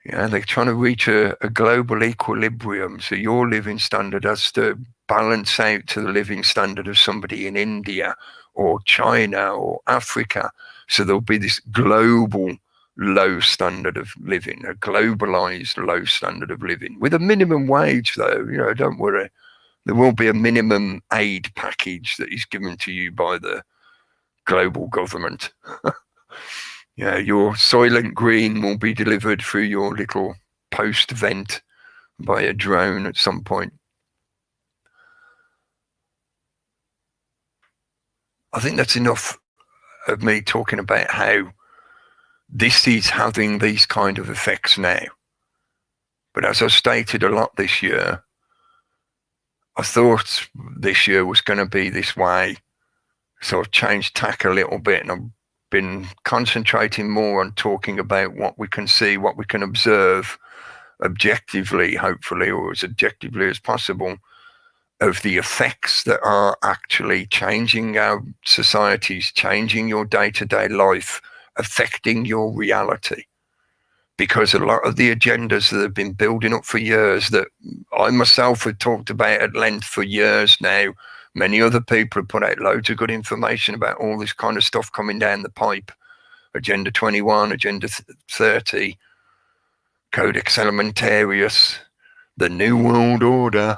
Yeah, they're trying to reach a global equilibrium. So your living standard has to balance out to the living standard of somebody in India or China or Africa. So there'll be this global low standard of living, a globalized low standard of living, with a minimum wage though. Don't worry. There will be a minimum aid package that is given to you by the global government. Your Soylent Green will be delivered through your little post vent by a drone at some point. I think that's enough of me talking about how this is having these kind of effects now. But as I stated a lot this year, I thought this year was going to be this way. So I've changed tack a little bit, and I've been concentrating more on talking about what we can see, what we can observe objectively, hopefully, or as objectively as possible, of the effects that are actually changing our societies, changing your day-to-day life, affecting your reality. Because a lot of the agendas that have been building up for years, that I myself have talked about at length for years now, many other people have put out loads of good information about all this kind of stuff coming down the pipe. Agenda 21, Agenda 30, Codex Alimentarius, the New World Order.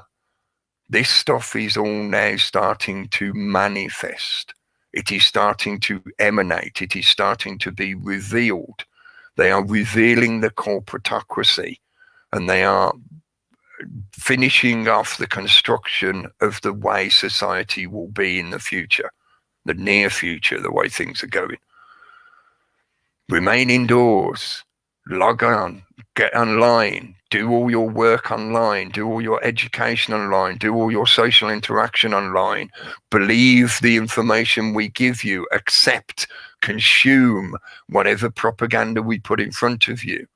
This stuff is all now starting to manifest. It is starting to emanate. It is starting to be revealed. They are revealing the corporatocracy, and they are finishing off the construction of the way society will be in the future, the near future, the way things are going. Remain indoors, log on, get online, do all your work online, do all your education online, do all your social interaction online, believe the information we give you, accept, consume whatever propaganda we put in front of you,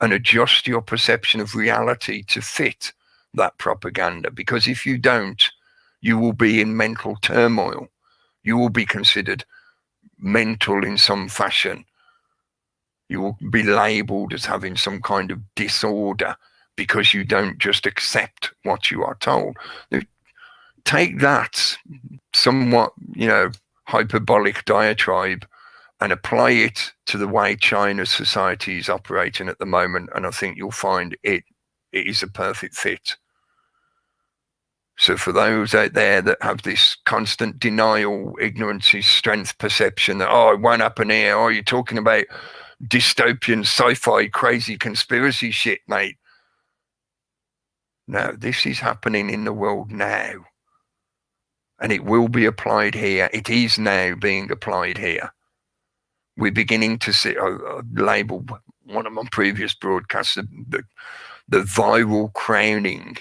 and adjust your perception of reality to fit that propaganda. Because if you don't, you will be in mental turmoil. You will be considered mental in some fashion. You will be labeled as having some kind of disorder because you don't just accept what you are told. Take that somewhat, hyperbolic diatribe and apply it to the way China's society is operating at the moment, and I think you'll find it is a perfect fit. So for those out there that have this constant denial, ignorance is strength perception that, it won't happen here, you're talking about dystopian sci-fi crazy conspiracy shit, mate. No, this is happening in the world now, and it will be applied here. It is now being applied here. We're beginning to see, I labeled one of my previous broadcasts, the viral crowning.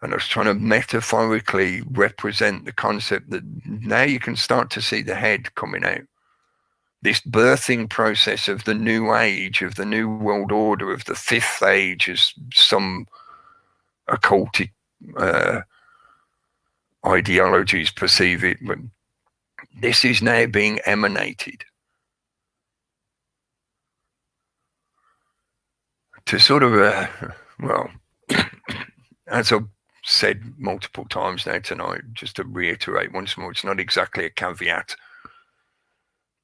And I was trying to metaphorically represent the concept that now you can start to see the head coming out. This birthing process of the new age, of the new world order, of the fifth age, as some occultic ideologies perceive it, but this is now being emanated. To sort of, as I've said multiple times now tonight, just to reiterate once more, it's not exactly a caveat,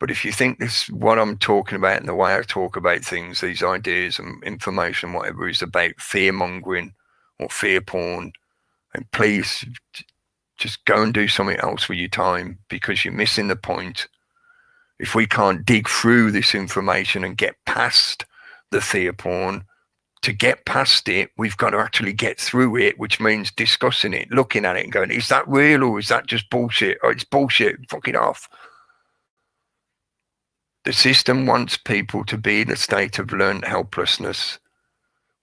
But if you think this, what I'm talking about and the way I talk about things, these ideas and information, whatever, is about fear mongering or fear porn, and please just go and do something else with your time, because you're missing the point. If we can't dig through this information and get past the fear porn, to get past it, we've got to actually get through it, which means discussing it, looking at it and going, is that real or is that just bullshit? Oh, it's bullshit, fuck it off. The system wants people to be in a state of learned helplessness,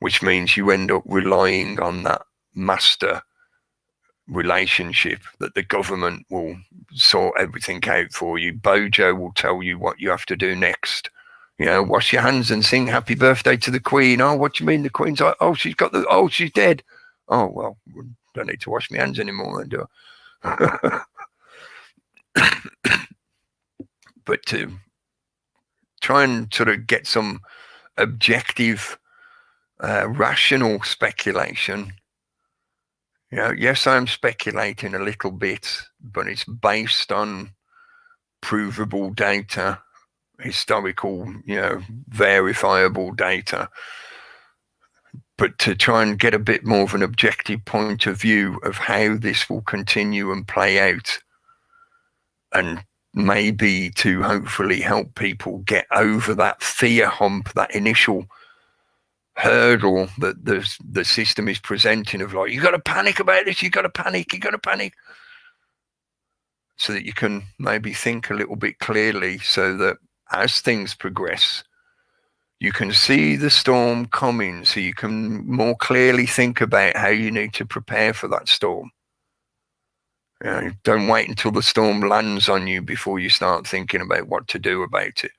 which means you end up relying on that master relationship that the government will sort everything out for you. Bojo will tell you what you have to do next. You know, wash your hands and sing happy birthday to the Queen. Oh, what do you mean the Queen's like, oh, she's dead. Oh, well, don't need to wash my hands anymore, then, do I? But to try and sort of get some objective, rational speculation. You know, yes, I'm speculating a little bit, but it's based on provable data, historical, verifiable data. But to try and get a bit more of an objective point of view of how this will continue and play out, and maybe to hopefully help people get over that fear hump, that initial hurdle that the system is presenting of like, you got to panic about this, you got to panic, so that you can maybe think a little bit clearly, so that as things progress, you can see the storm coming, so you can more clearly think about how you need to prepare for that storm. You know, don't wait until the storm lands on you before you start thinking about what to do about it.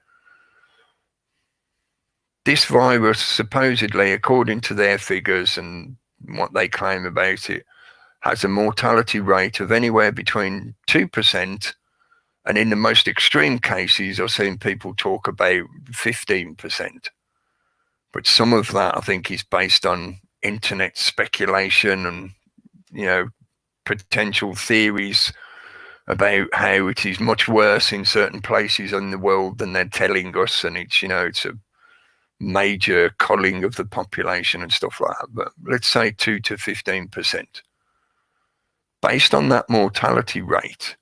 This virus, supposedly, according to their figures and what they claim about it, has a mortality rate of anywhere between 2%, and in the most extreme cases, I've seen people talk about 15%. But some of that, I think, is based on internet speculation and, potential theories about how it is much worse in certain places in the world than they're telling us, and it's a major culling of the population and stuff like that. But let's say 2 to 15%. Based on that mortality rate,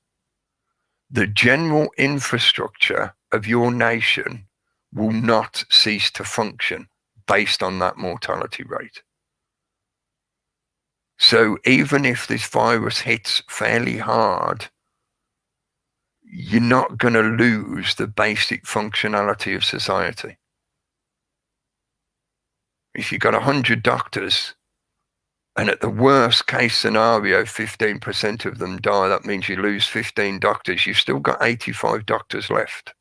the general infrastructure of your nation will not cease to function based on that mortality rate. So even if this virus hits fairly hard, you're not going to lose the basic functionality of society. If you've got 100 doctors, and at the worst case scenario, 15% of them die, that means you lose 15 doctors. You've still got 85 doctors left.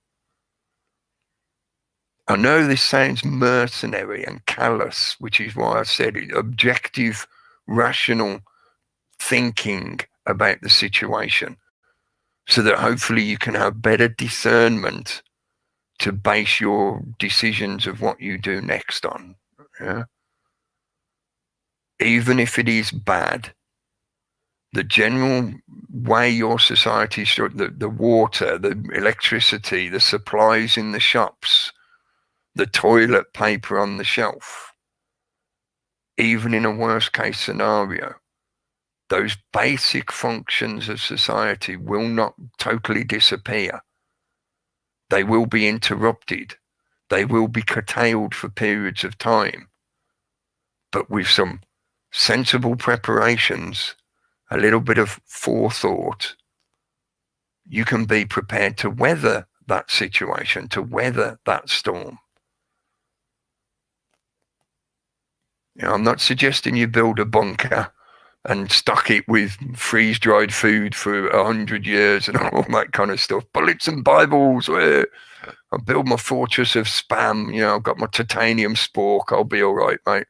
I know this sounds mercenary and callous, which is why I said it, objective, rational thinking about the situation, so that hopefully you can have better discernment to base your decisions of what you do next on. Yeah? Even if it is bad, the general way your society is, the water, the electricity, the supplies in the shops, the toilet paper on the shelf, even in a worst case scenario, those basic functions of society will not totally disappear. They will be interrupted. They will be curtailed for periods of time. But with some sensible preparations, a little bit of forethought, you can be prepared to weather that situation, to weather that storm. I'm not suggesting you build a bunker and stock it with freeze-dried food for 100 years and all that kind of stuff. Bullets and Bibles. I build my fortress of spam. I've got my titanium spork. I'll be all right, mate.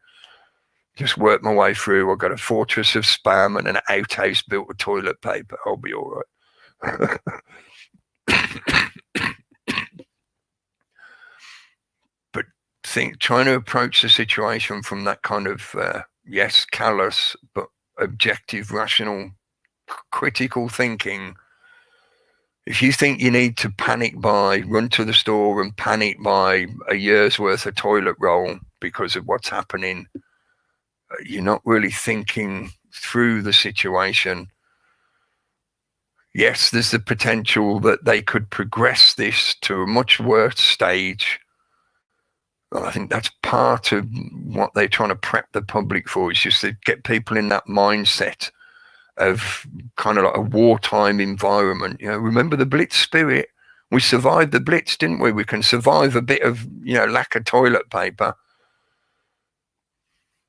Just work my way through. I've got a fortress of spam and an outhouse built of toilet paper. I'll be all right. But trying to approach the situation from that kind of, yes, callous, but objective, rational, critical thinking If you think you need to run to the store and panic buy a year's worth of toilet roll because of what's happening, you're not really thinking through the situation. Yes, there's the potential that they could progress this to a much worse stage. Well, I think that's part of what they're trying to prep the public for, is just to get people in that mindset of kind of like a wartime environment. Remember the Blitz spirit? We survived the Blitz, didn't we? We can survive a bit of, lack of toilet paper.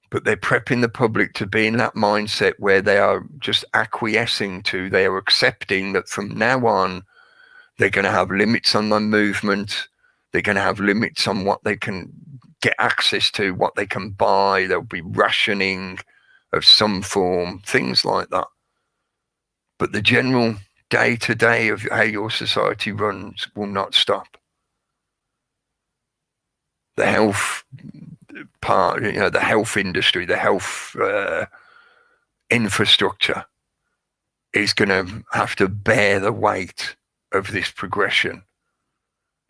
But they're prepping the public to be in that mindset where they are just acquiescing to, they are accepting that from now on, they're going to have limits on their movement. They're going to have limits on what they can get access to, what they can buy. There'll be rationing of some form, things like that. But the general day-to-day of how your society runs will not stop. The health part, the health industry, the health infrastructure is going to have to bear the weight of this progression,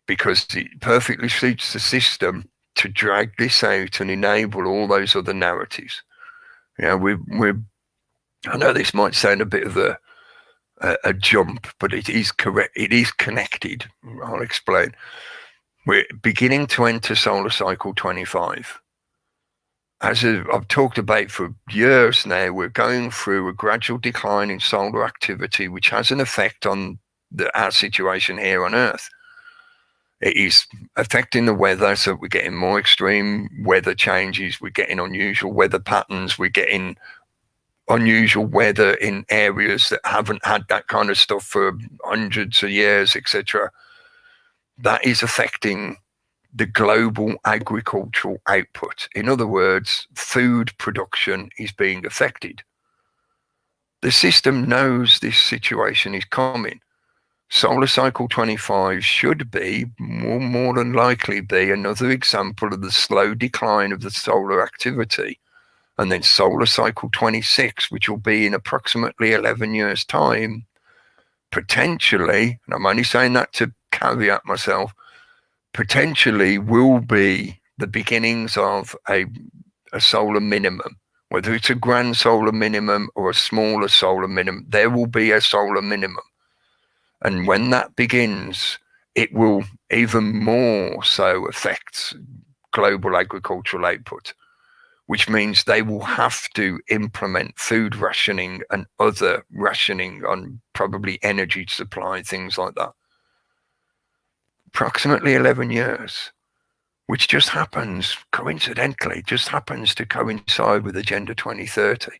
because it perfectly suits the system to drag this out and enable all those other narratives. I know this might sound a bit of a jump, but it is correct. It is connected. I'll explain. We're beginning to enter solar cycle 25. As I've talked about for years now, we're going through a gradual decline in solar activity, which has an effect on our situation here on Earth. It is affecting the weather, so we're getting more extreme weather changes, we're getting unusual weather patterns, we're getting unusual weather in areas that haven't had that kind of stuff for hundreds of years, etc. That is affecting the global agricultural output. In other words, food production is being affected. The system knows this situation is coming. Solar cycle 25 should be, more than likely be, another example of the slow decline of the solar activity. And then solar cycle 26, which will be in approximately 11 years' time, potentially, and I'm only saying that to caveat myself, potentially will be the beginnings of a solar minimum. Whether it's a grand solar minimum or a smaller solar minimum, there will be a solar minimum. And when that begins, it will even more so affect global agricultural output, which means they will have to implement food rationing and other rationing on probably energy supply, things like that. Approximately 11 years, which just happens, coincidentally, to coincide with Agenda 2030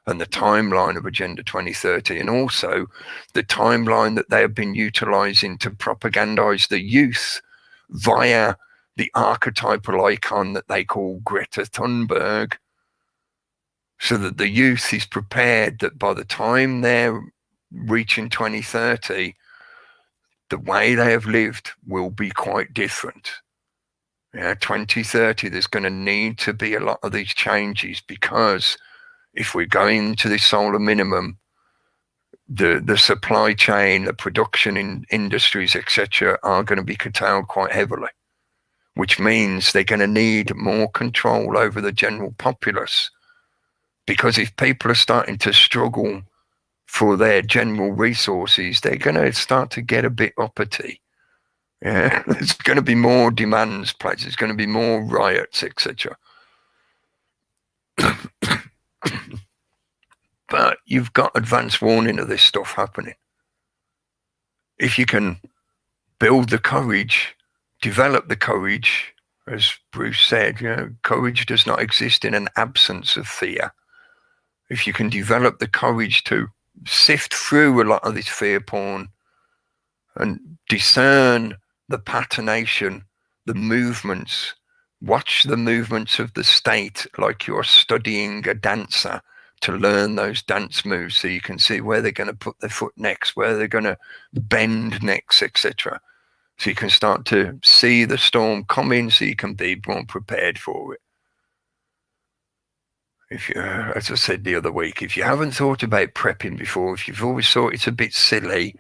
and the timeline of Agenda 2030, and also the timeline that they have been utilizing to propagandize the youth via the archetypal icon that they call Greta Thunberg, so that the youth is prepared that by the time they're reaching 2030, the way they have lived will be quite different. 2030, there's going to need to be a lot of these changes, because if we're going to this solar minimum, the supply chain, the production in industries, etc., are going to be curtailed quite heavily, which means they're going to need more control over the general populace. Because if people are starting to struggle for their general resources, they're going to start to get a bit uppity. There's going to be more demands placed. There's going to be more riots, etc. But you've got advance warning of this stuff happening. If you can build the courage, develop the courage, as Bruce said, courage does not exist in an absence of fear. If you can develop the courage to sift through a lot of this fear porn and discern the patternation, the movements, watch the movements of the state like you're studying a dancer, to learn those dance moves so you can see where they're going to put their foot next, where they're going to bend next, etc. So you can start to see the storm coming, so you can be more prepared for it. If you, as I said the other week, if you haven't thought about prepping before, if you've always thought it's a bit silly,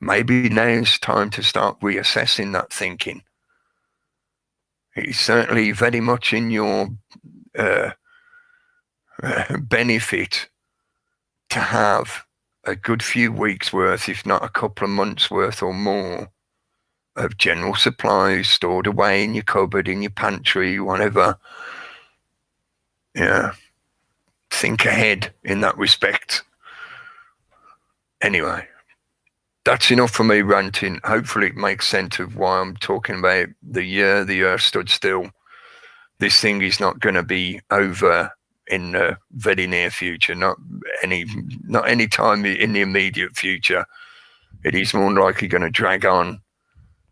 maybe now's time to start reassessing that thinking. It's certainly very much in your benefit to have a good few weeks worth, if not a couple of months worth or more, of general supplies stored away in your cupboard, in your pantry, whatever. Yeah. Think ahead in that respect. Anyway, that's enough for me ranting. Hopefully it makes sense of why I'm talking about the year the earth stood still. This thing is not going to be over in the very near future, not any time in the immediate future. It is more likely going to drag on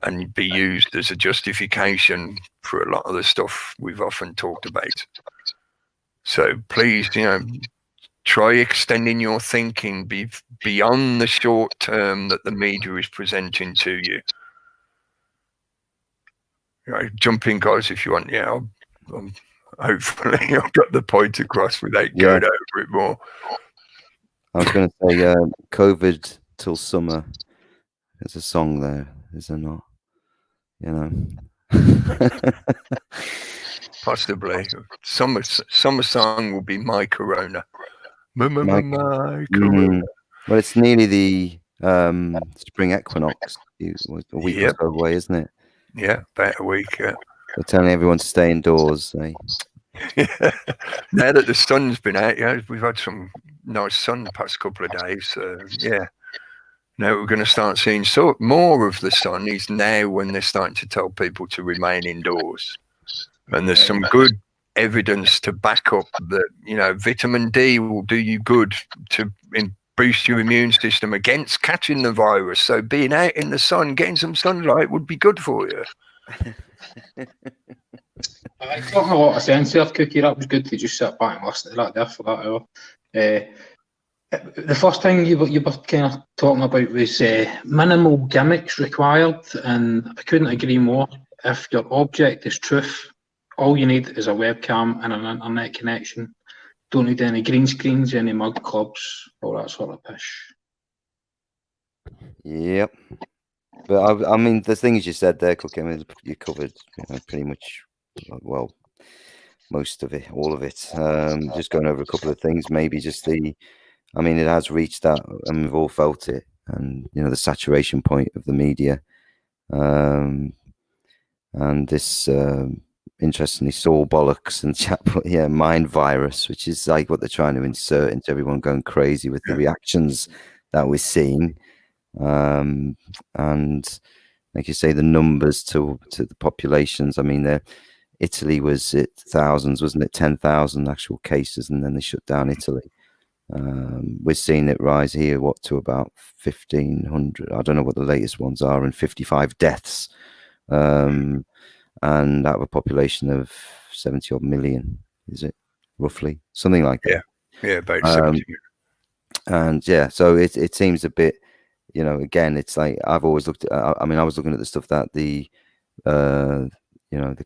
and be used as a justification for a lot of the stuff we've often talked about. So please, try extending your thinking beyond the short term that the media is presenting to you. Jump in, guys, if you want. Yeah, hopefully I've got the point across without going over it more. I was going to say COVID till summer. There's a song there, is there not? Possibly. Summer song will be My Corona. My Corona. Well, it's nearly the spring equinox. A week or so away, isn't it? Yeah, about a week. Yeah. They're telling everyone to stay indoors. Yeah. Now that the sun's been out, we've had some nice sun the past couple of days. Yeah. Now we're going to start seeing more of the sun is now when they're starting to tell people to remain indoors. And there's some good evidence to back up that, vitamin D will do you good to boost your immune system against catching the virus. So being out in the sun, getting some sunlight would be good for you. It's not a lot of sense there, Cookie. That was good to just sit back and listen to that there for that hour. The first thing you were kind of talking about was minimal gimmicks required, and I couldn't agree more. If your object is truth, all you need is a webcam and an internet connection. Don't need any green screens, any mug clubs, all that sort of pish. Yep. But I mean, the things you said there, Cookie, I mean, you covered pretty much, well, most of it, all of it. Just going over a couple of things, maybe just it has reached that, and we've all felt it, and the saturation point of the media, and this interestingly Saul Bollocks and chat, mind virus, which is like what they're trying to insert into everyone going crazy with the reactions that we're seeing, and like you say, the numbers to the populations. I mean, Italy was at thousands, wasn't it? 10,000 actual cases, and then they shut down Italy. We're seeing it rise here, to about 1,500. I don't know what the latest ones are, and 55 deaths, and out of a population of 70 odd million, is it roughly something like that? Yeah, about 70. And so it seems a bit, again, it's like I've always looked at. I was looking at the stuff that the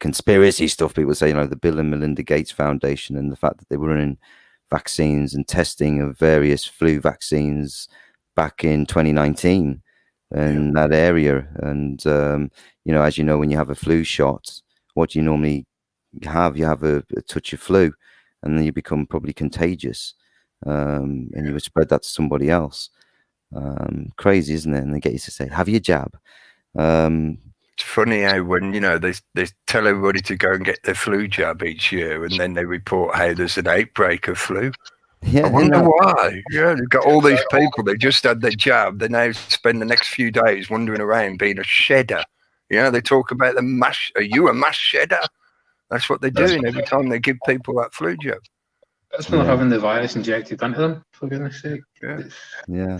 conspiracy stuff people say, the Bill and Melinda Gates Foundation, and the fact that they were running vaccines and testing of various flu vaccines back in 2019 in that area. And as you know, when you have a flu shot, what do you normally have? You have a touch of flu, and then you become probably contagious, and you would spread that to somebody else. Crazy, isn't it? And they get you to say, have your jab. It's funny how when they tell everybody to go and get their flu jab each year, and then they report how there's an outbreak of flu. I wonder why. They've got all these people. They just had their jab. They now spend the next few days wandering around being a shedder. They talk about the mass. Are you a mass shedder? That's what they're doing every time they give people that flu jab. That's when they're having the virus injected into them, for goodness sake. Yeah.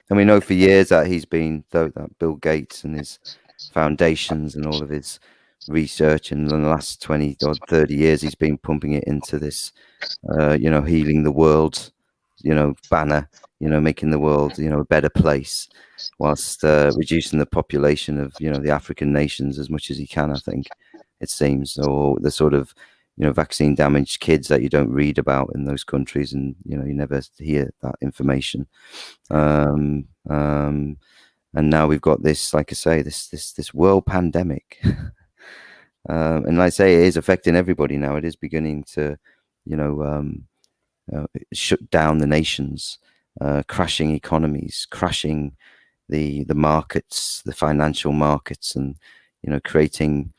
And we know for years that he's been, that Bill Gates and his foundations and all of his research, and in the last 20 or 30 years, he's been pumping it into this, healing the world, banner, making the world, a better place, whilst reducing the population of, the African nations as much as he can, I think, it seems, or the sort of, vaccine damaged kids that you don't read about in those countries, and you never hear that information. and now we've got this, like I say, this world pandemic. And like I say, it is affecting everybody now. It is beginning to, shut down the nations, crashing economies, crashing the markets, the financial markets, and creating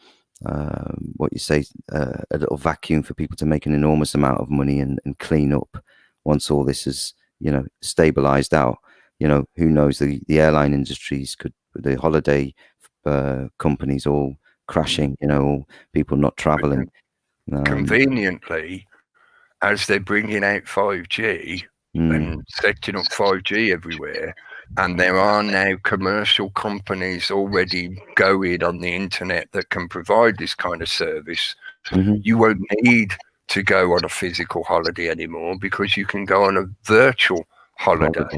what you say, a little vacuum for people to make an enormous amount of money and clean up once all this is stabilized out. Who knows, the airline industries the holiday companies all crashing, people not traveling. Conveniently, as they're bringing out 5G and setting up 5G everywhere, and there are now commercial companies already going on the internet that can provide this kind of service, you won't need to go on a physical holiday anymore, because you can go on a virtual holiday.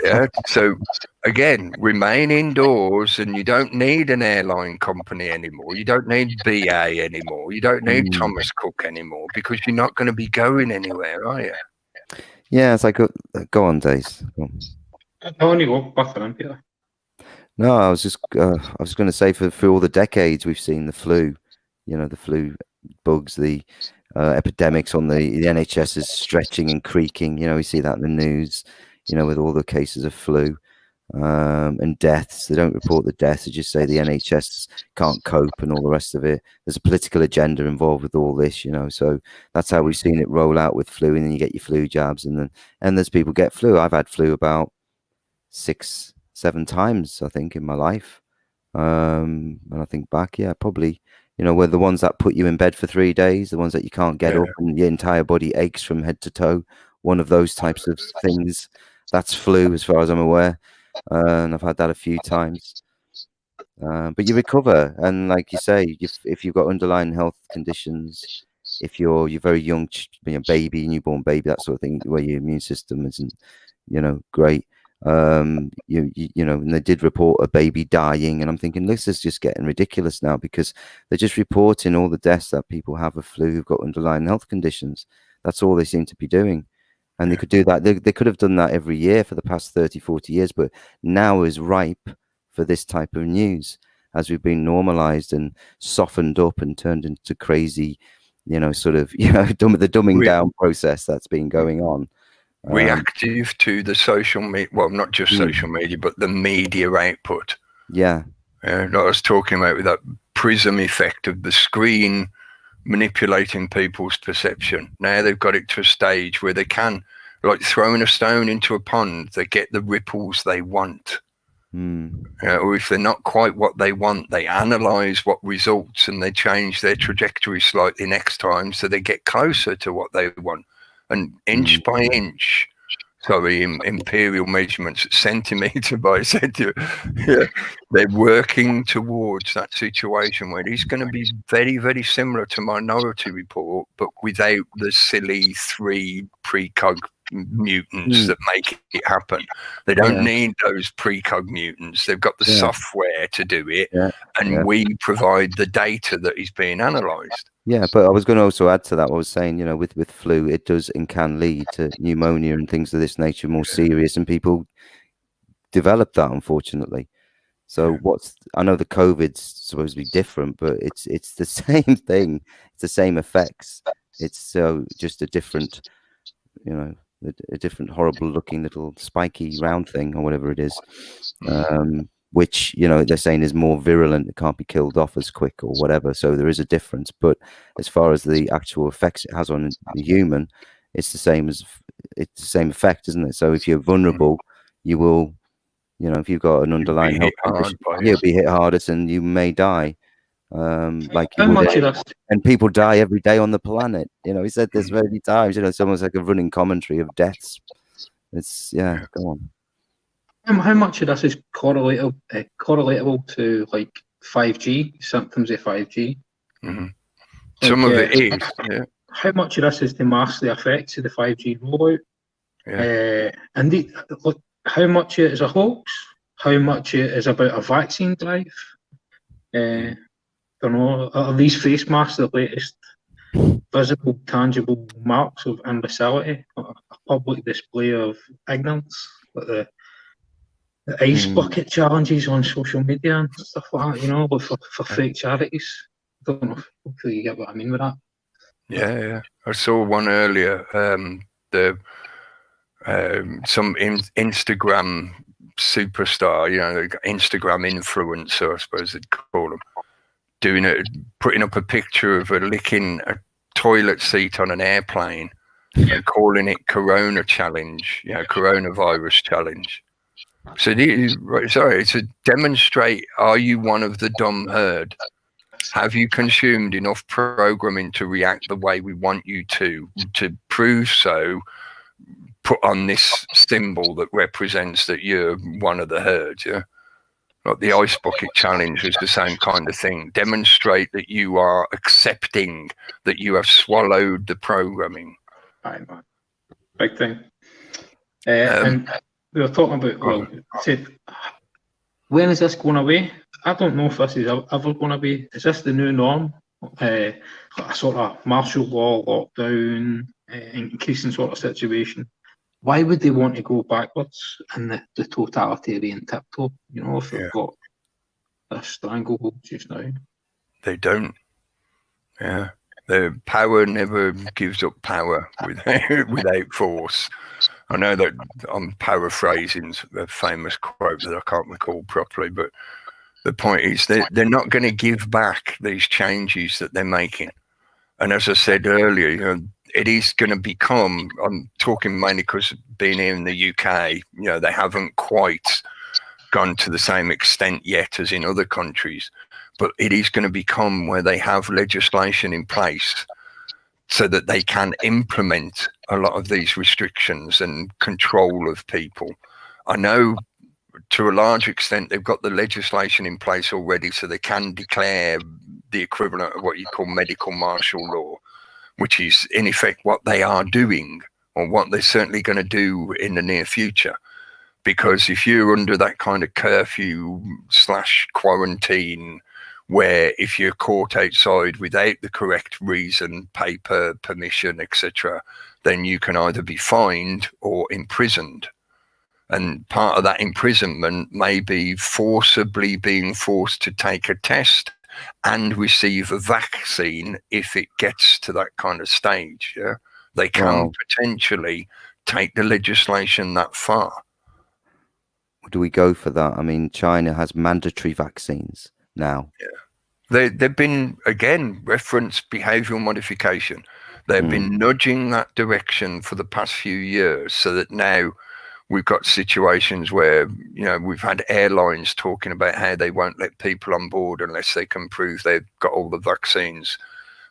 Yeah. So again, remain indoors, and you don't need an airline company anymore. You don't need BA anymore. You don't need Thomas Cook anymore, because you're not going to be going anywhere, are you? Yeah, it's like, go on, Days. No, I was going to say, for all the decades we've seen the flu, the flu bugs, the epidemics on the NHS is stretching and creaking. We see that in the news, with all the cases of flu and deaths. They don't report the deaths. They just say the NHS can't cope and all the rest of it. There's a political agenda involved with all this, so that's how we've seen it roll out with flu. And then you get your flu jabs, and there's people get flu. I've had flu about 6-7 times, I think, in my life. And I think back, probably, were the ones that put you in bed for 3 days, the ones that you can't get up and your entire body aches from head to toe. One of those types of things. That's flu, as far as I'm aware. And I've had that a few times. But you recover, and like you say, if you've got underlying health conditions, if you're very young, baby, newborn baby, that sort of thing, where your immune system isn't, great. And they did report a baby dying, and I'm thinking, this is just getting ridiculous now, because they're just reporting all the deaths that people have of flu who've got underlying health conditions. That's all they seem to be doing. And they could do that. They could have done that every year for the past 30-40 years, but now is ripe for this type of news, as we've been normalized and softened up and turned into crazy, the dumbing down process that's been going on. Reactive to the social media, well, not just social media, but the media output. Yeah. I was talking about with that prism effect of the screen manipulating people's perception. Now they've got it to a stage where they can, like throwing a stone into a pond, they get the ripples they want. Or if they're not quite what they want, they analyze what results and they change their trajectory slightly next time, so they get closer to what they want. And inch by inch, imperial measurements, centimeter by centimeter, they're working towards that situation where it's going to be very, very similar to Minority Report, but without the silly 3 precog mutants that make it happen. They don't need those precog mutants. They've got the software to do it, and we provide the data that is being analysed. Yeah, but I was going to also add to that what I was saying, with flu, it does and can lead to pneumonia and things of this nature, more serious, and people develop that, unfortunately. So I know the COVID's supposed to be different, but it's the same thing. It's the same effects. It's just a different, a different horrible looking little spiky round thing or whatever it is. Which they're saying is more virulent, it can't be killed off as quick or whatever, so there is a difference. But as far as the actual effects it has on the human, it's the same effect, isn't it? So if you're vulnerable, you will, if you've got an underlying health condition, you'll be hit hardest and you may die. Like you would, and people die every day on the planet. He said this many times. It's almost like a running commentary of deaths. It's go on. How much of this is correlatable to like 5G, symptoms of 5G? Some of it is. Yeah. How much of this is to mask the effects of the 5G rollout? And how much of it is a hoax? How much of it is about a vaccine drive? I don't know. Are these face masks the latest visible, tangible marks of imbecility? A public display of ignorance? ice bucket challenges on social media and stuff like that, you know, but for fake charities. I don't know if hopefully you get what I mean with that. Yeah. I saw one earlier. Some Instagram superstar, you know, Instagram influencer, I suppose they'd call them, putting up a picture of her licking a toilet seat on an airplane and calling it Corona Challenge, you know, coronavirus challenge. So it's to demonstrate, are you one of the dumb herd? Have you consumed enough programming to react the way we want you to prove so? Put on this symbol that represents that you're one of the herd, yeah? Like the ice bucket challenge is the same kind of thing. Demonstrate that you are accepting that you have swallowed the programming. Right, man. Big thing. And we were talking about, well, said, when is this going away? I don't know if this is ever going to be. Is this the new norm? A sort of martial law, lockdown, increasing sort of situation. Why would they want to go backwards in the totalitarian tiptoe? You know, if they've got a stranglehold just now. They don't. Yeah. The power never gives up power without force. I know that I'm paraphrasing a famous quote that I can't recall properly, but the point is they're not going to give back these changes that they're making. And as I said earlier, you know, it is going to become, I'm talking mainly because being here in the UK, you know, they haven't quite gone to the same extent yet as in other countries, but it is going to become where they have legislation in place so that they can implement a lot of these restrictions and control of people. I know to a large extent they've got the legislation in place already, so they can declare the equivalent of what you call medical martial law, which is in effect what they are doing, or what they're certainly going to do in the near future. Because if you're under that kind of curfew / quarantine, where if you're caught outside without the correct reason, paper, permission, etc., then you can either be fined or imprisoned. And part of that imprisonment may be forcibly being forced to take a test and receive a vaccine if it gets to that kind of stage. Yeah, they can potentially take the legislation that far. Do we go for that? I mean, China has mandatory vaccines now. Yeah, they've been, again, reference behavioural modification. They've been nudging that direction for the past few years, so that now we've got situations where, you know, we've had airlines talking about how they won't let people on board unless they can prove they've got all the vaccines.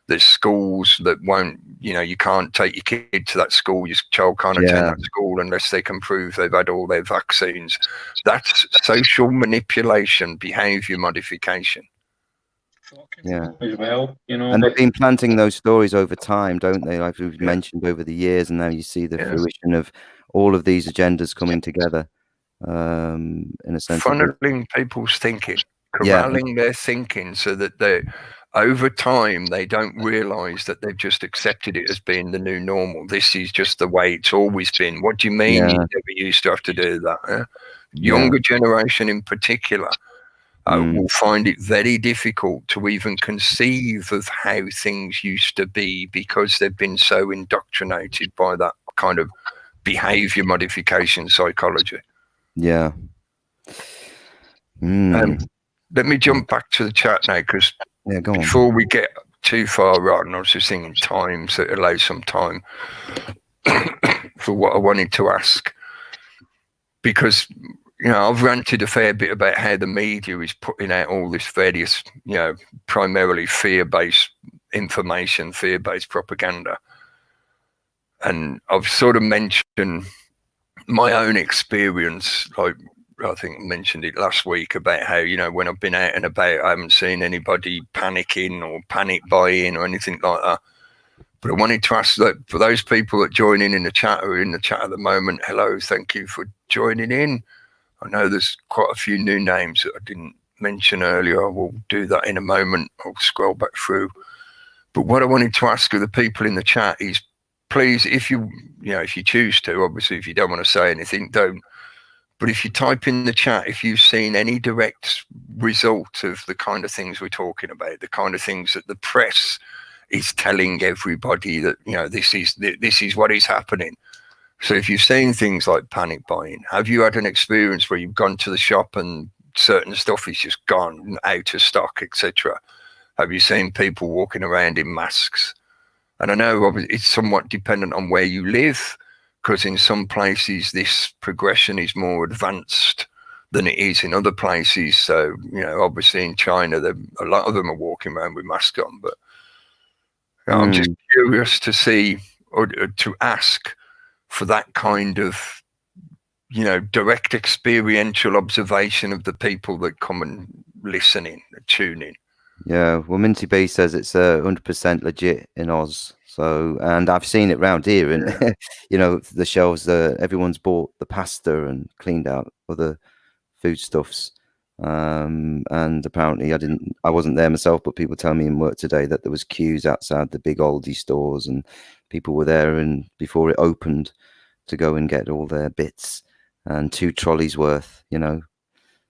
There's schools that won't, you know, you can't take your kid to that school, your child can't attend that school unless they can prove they've had all their vaccines. That's social manipulation, behaviour modification. Yeah, as well, you know. And they've been planting those stories over time, don't they? Like we've mentioned over the years, and now you see the fruition of all of these agendas coming together. In a sense, funneling people's thinking, corralling their thinking, so that they, over time, they don't realise that they've just accepted it as being the new normal. This is just the way it's always been. What do you mean you never used to have to do that? Eh? Younger generation in particular will find it very difficult to even conceive of how things used to be, because they've been so indoctrinated by that kind of behaviour modification psychology. Yeah. Let me jump back to the chat now, because before we get too far on, I was just thinking time, so it allows some time for what I wanted to ask. Because, you know, I've ranted a fair bit about how the media is putting out all this various, you know, primarily fear-based information, fear-based propaganda. And I've sort of mentioned my own experience, like I think I mentioned it last week, about how, you know, when I've been out and about, I haven't seen anybody panicking or panic buying or anything like that. But I wanted to ask that for those people that join in the chat, or in the chat at the moment, hello, thank you for joining in. I know there's quite a few new names that I didn't mention earlier. I will do that in a moment. I'll scroll back through. But what I wanted to ask of the people in the chat is, please, if you choose to, obviously, if you don't want to say anything, don't. But if you type in the chat, if you've seen any direct result of the kind of things we're talking about, the kind of things that the press is telling everybody that, you know, this is what is happening. So if you've seen things like panic buying, have you had an experience where you've gone to the shop and certain stuff is just gone out of stock, etc.? Have you seen people walking around in masks? And I know it's somewhat dependent on where you live, because in some places this progression is more advanced than it is in other places. So, you know, obviously in China, a lot of them are walking around with masks on. But I'm just curious to see, or to ask for that kind of, you know, direct experiential observation of the people that come and listen in, tune in. Yeah, well, Emancipate says it's 100% legit in Oz. So, and I've seen it round here, and you know, the shelves. Everyone's bought the pasta and cleaned out other foodstuffs. And apparently, I wasn't there myself, but people tell me in work today that there was queues outside the big Aldi stores, and people were there and before it opened to go and get all their bits, and 2 trolleys worth, you know.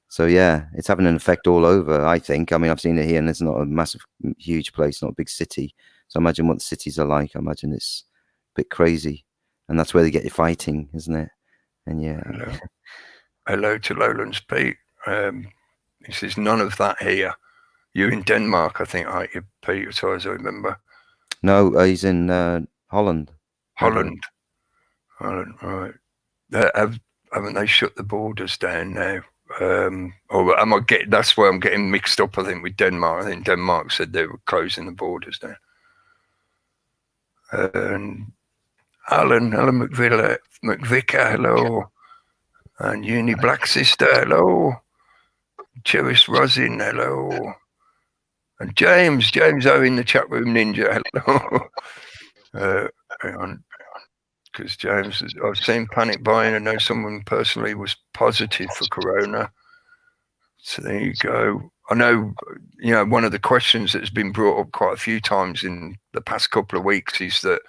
So yeah, it's having an effect all over, I think. I mean, I've seen it here, and it's not a massive, huge place, not a big city. So imagine what the cities are like. I imagine it's a bit crazy, and that's where they get you fighting, isn't it? And yeah. Hello to Lowlands Pete. He says none of that here. You're in Denmark, I think, aren't you, Pete? As far as I remember. No, he's in Holland. Holland, right. Haven't they shut the borders down now? Or am I getting? That's where I'm getting mixed up. I think with Denmark. I think Denmark said they were closing the borders down. And Alan McVicker, hello. And Uni Black Sister, hello. Cheris Rosin, hello. And James O in the chat room ninja, hello. Hang on. Because James, I've seen panic buying. I know someone personally was positive for corona. So there you go. I know, you know, one of the questions that's been brought up quite a few times in the past couple of weeks is that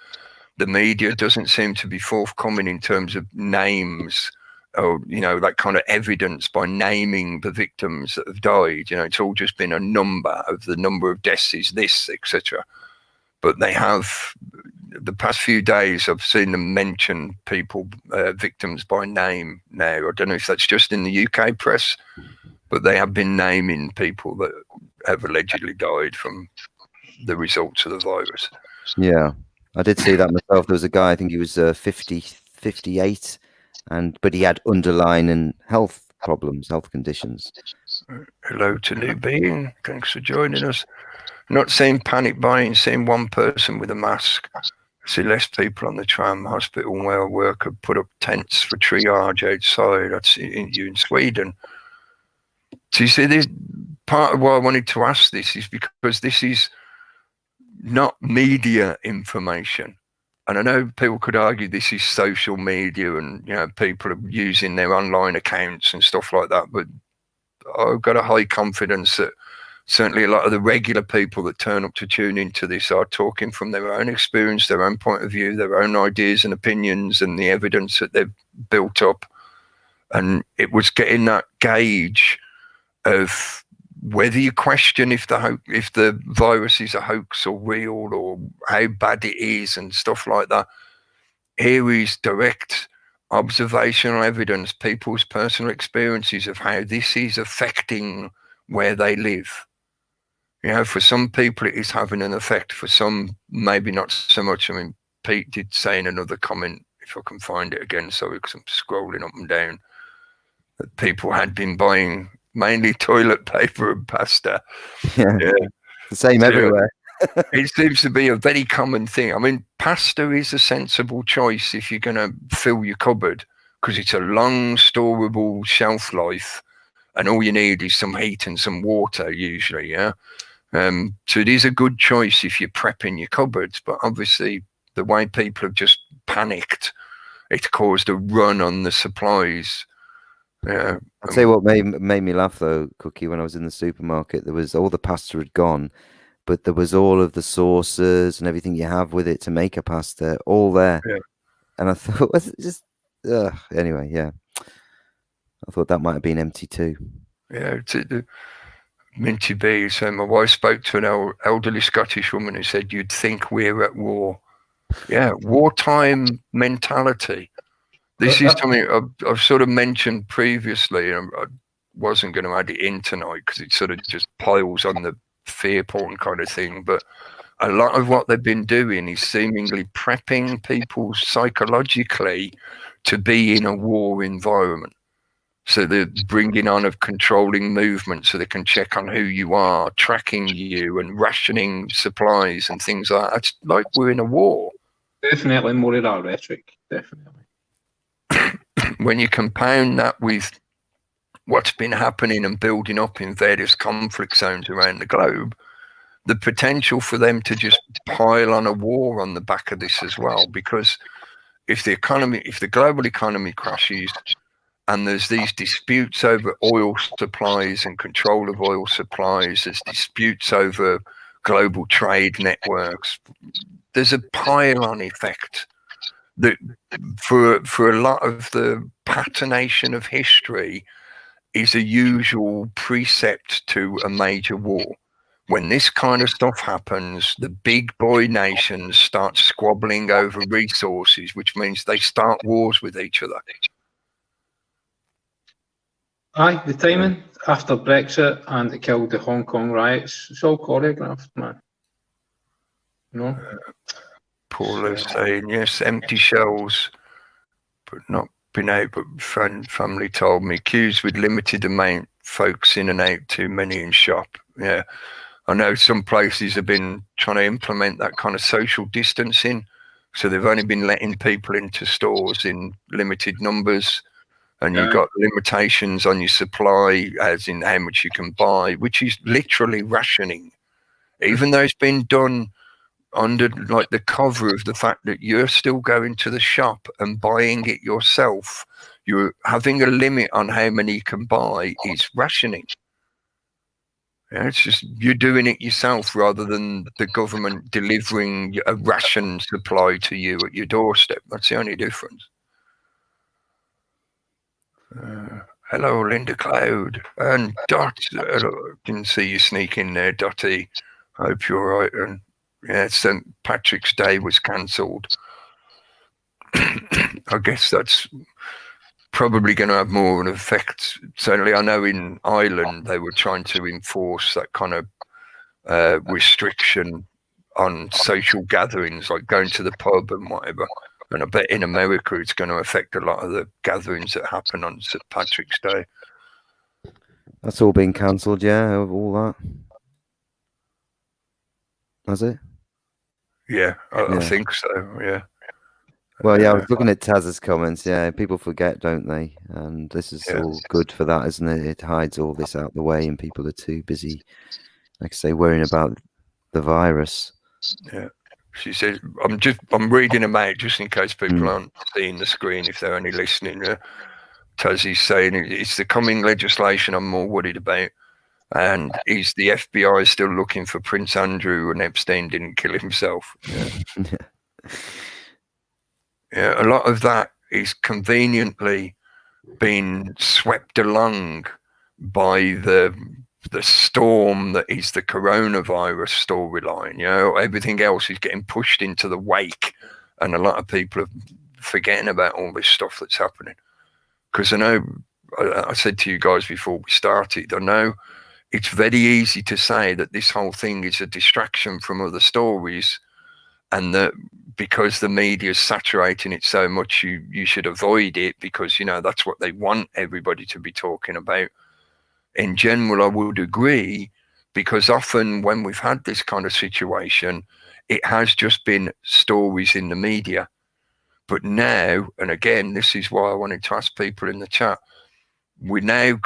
the media doesn't seem to be forthcoming in terms of names or, you know, that kind of evidence by naming the victims that have died. You know, it's all just been a number of the number of deaths is this, etc. But they have, the past few days, I've seen them mention people, victims by name now. I don't know if that's just in the UK press, but they have been naming people that have allegedly died from the results of the virus. Yeah, I did see that myself. There was a guy, I think he was 58, but he had underlying health problems, health conditions. Hello to New Being. Thanks for joining us. Not seeing panic buying, seeing one person with a mask. See less people on the tram. Hospital where I work have put up tents for triage outside. That's you in Sweden. So you see, this part of why I wanted to ask this is because this is not media information. And I know people could argue this is social media and, you know, people are using their online accounts and stuff like that. But I've got a high confidence that certainly a lot of the regular people that turn up to tune into this are talking from their own experience, their own point of view, their own ideas and opinions and the evidence that they've built up. And it was getting that gauge of whether you question if the virus is a hoax or real or how bad it is and stuff like that. Here is direct observational evidence, people's personal experiences of how this is affecting where they live. You know, for some people it is having an effect, for some maybe not so much. I mean, Pete did say in another comment, if I can find it again, sorry, because I'm scrolling up and down, that people had been buying mainly toilet paper and pasta. Yeah. The same everywhere. It seems to be a very common thing. I mean, pasta is a sensible choice if you're going to fill your cupboard, because it's a long storable shelf life and all you need is some heat and some water usually, yeah? So it is a good choice if you're prepping your cupboards, but obviously the way people have just panicked, it's caused a run on the supplies. Yeah. I'll tell you what made me laugh though, Cookie, when I was in the supermarket, there was all the pasta had gone, but there was all of the sauces and everything you have with it to make a pasta all there. Yeah. And I thought, was it just anyway, yeah. I thought that might have been empty too. Yeah, Minty B saying my wife spoke to an elderly Scottish woman who said you'd think we're at war. Yeah, wartime mentality. This is something I've sort of mentioned previously, and I wasn't going to add it in tonight because it sort of just piles on the fear porn kind of thing. But a lot of what they've been doing is seemingly prepping people psychologically to be in a war environment. So they're bringing on of controlling movement so they can check on who you are, tracking you and rationing supplies and things like that. It's like we're in a war. Definitely more of that rhetoric, definitely. When you compound that with what's been happening and building up in various conflict zones around the globe, the potential for them to just pile on a war on the back of this as well, because if the global economy crashes, and there's these disputes over oil supplies and control of oil supplies, there's disputes over global trade networks, there's a pile-on effect that for a lot of the patternation of history is a usual precept to a major war. When this kind of stuff happens, the big boy nations start squabbling over resources, which means they start wars with each other. Aye, the timing after Brexit and it killed the Hong Kong riots, it's all choreographed, man. You know? Paul is saying, yes, empty shells, but not been out, but family told me, queues with limited amount, folks in and out, too many in shop. Yeah, I know some places have been trying to implement that kind of social distancing, so they've only been letting people into stores in limited numbers, and you've got limitations on your supply, as in how much you can buy, which is literally rationing, even though it's been done under like the cover of the fact that you're still going to the shop and buying it yourself. You're having a limit on how many you can buy is rationing. Yeah, it's just you're doing it yourself rather than the government delivering a ration supply to you at your doorstep. That's the only difference. Hello, Linda Cloud and Dot. Didn't see you sneak in there, Dotty. Hope you're all right. And yeah, St. Patrick's Day was cancelled. I guess that's probably going to have more of an effect. Certainly, I know in Ireland they were trying to enforce that kind of restriction on social gatherings, like going to the pub and whatever. And I bet in America it's going to affect a lot of the gatherings that happen on St. Patrick's Day. That's all been cancelled, yeah, all that. Has it? Yeah, I think so, yeah. Well, yeah, I was looking at Taz's comments. Yeah, people forget, don't they? And this is all good for that, isn't it? It hides all this out the way, and people are too busy, like I say, worrying about the virus. Yeah. She says, I'm reading them out just in case people aren't seeing the screen if they're only listening. Tazzy's saying it's the coming legislation I'm more worried about. And is the FBI still looking for Prince Andrew and Epstein didn't kill himself? Yeah. Yeah, a lot of that is conveniently being swept along by the storm that is the coronavirus storyline. You know, everything else is getting pushed into the wake, and a lot of people are forgetting about all this stuff that's happening. Because I know, I said to you guys before we started, I know it's very easy to say that this whole thing is a distraction from other stories, and that because the media is saturating it so much, you should avoid it because, you know, that's what they want everybody to be talking about. In general, I would agree, because often when we've had this kind of situation, it has just been stories in the media. But now, and again, this is why I wanted to ask people in the chat, we now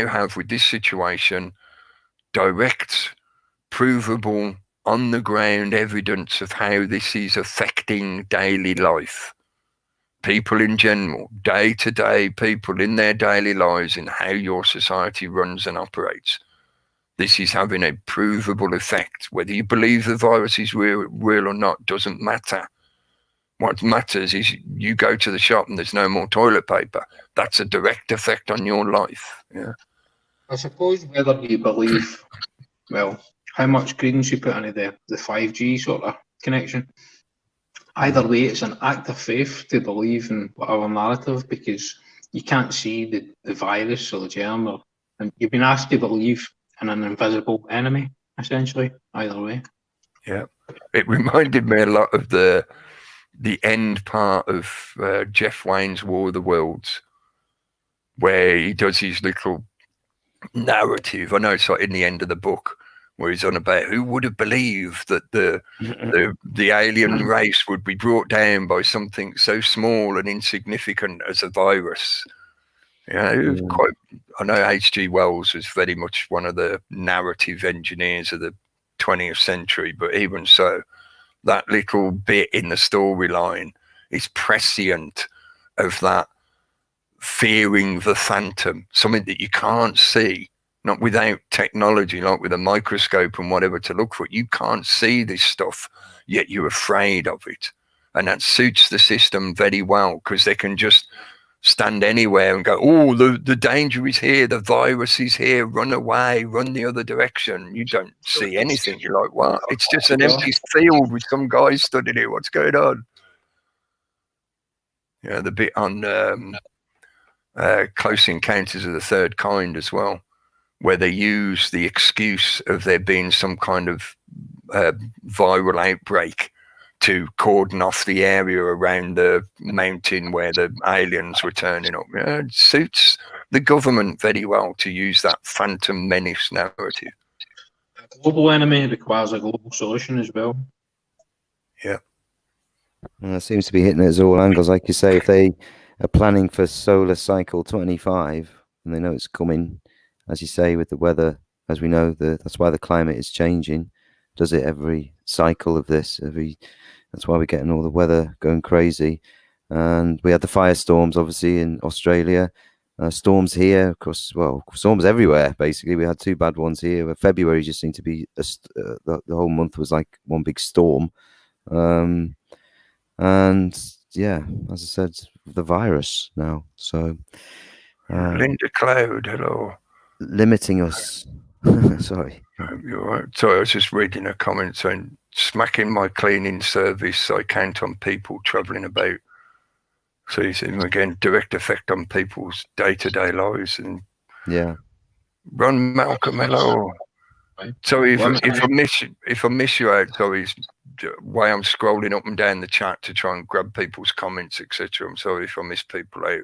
have with this situation direct, provable, on the ground evidence of how this is affecting daily life. People in general, day to day, people in their daily lives and how your society runs and operates. This is having a provable effect. Whether you believe the virus is real or not doesn't matter. What matters is you go to the shop and there's no more toilet paper. That's a direct effect on your life. Yeah. I suppose whether you believe, well, how much credence you put into the 5G sort of connection. Either way, it's an act of faith to believe in whatever narrative, because you can't see the virus or the germ, and you've been asked to believe in an invisible enemy, essentially, either way. Yeah. It reminded me a lot of the end part of Jeff Wayne's War of the Worlds, where he does his little narrative. I know it's like in the end of the book, where he's on about who would have believed that the alien race would be brought down by something so small and insignificant as a virus. Quite. I know H.G. Wells was very much one of the narrative engineers of the 20th century, but even so, that little bit in the storyline is prescient of that fearing the phantom, something that you can't see. Not without technology, like with a microscope and whatever to look for it. You can't see this stuff, yet you're afraid of it. And that suits the system very well, because they can just stand anywhere and go, oh, the danger is here, the virus is here, run away, run the other direction. You don't see anything. You're like, what? It's just an empty field with some guys stood in here. What's going on? Yeah, the bit on Close Encounters of the Third Kind as well, where they use the excuse of there being some kind of viral outbreak to cordon off the area around the mountain where the aliens were turning up. Yeah, it suits the government very well to use that phantom menace narrative. A global enemy requires a global solution as well. Yeah. It seems to be hitting at all angles. Like you say, if they are planning for solar cycle 25 and they know it's coming, as you say, with the weather, as we know, that's why the climate is changing. Does it every cycle of this? That's why we're getting all the weather going crazy. And we had the firestorms, obviously, in Australia. Storms here, of course. Well, storms everywhere. Basically, we had 2 bad ones here. February just seemed to be the whole month was like one big storm. And yeah, as I said, the virus now. So Linda Cloud, hello. Limiting us. Sorry. You're right. Sorry, I was just reading a comment saying, smacking my cleaning service, I count on people travelling about. So you see, again, direct effect on people's day-to-day lives. And yeah, Ron Malcolm, hello. So if I miss you out, sorry, way I'm scrolling up and down the chat to try and grab people's comments, etc. I'm sorry if I miss people out.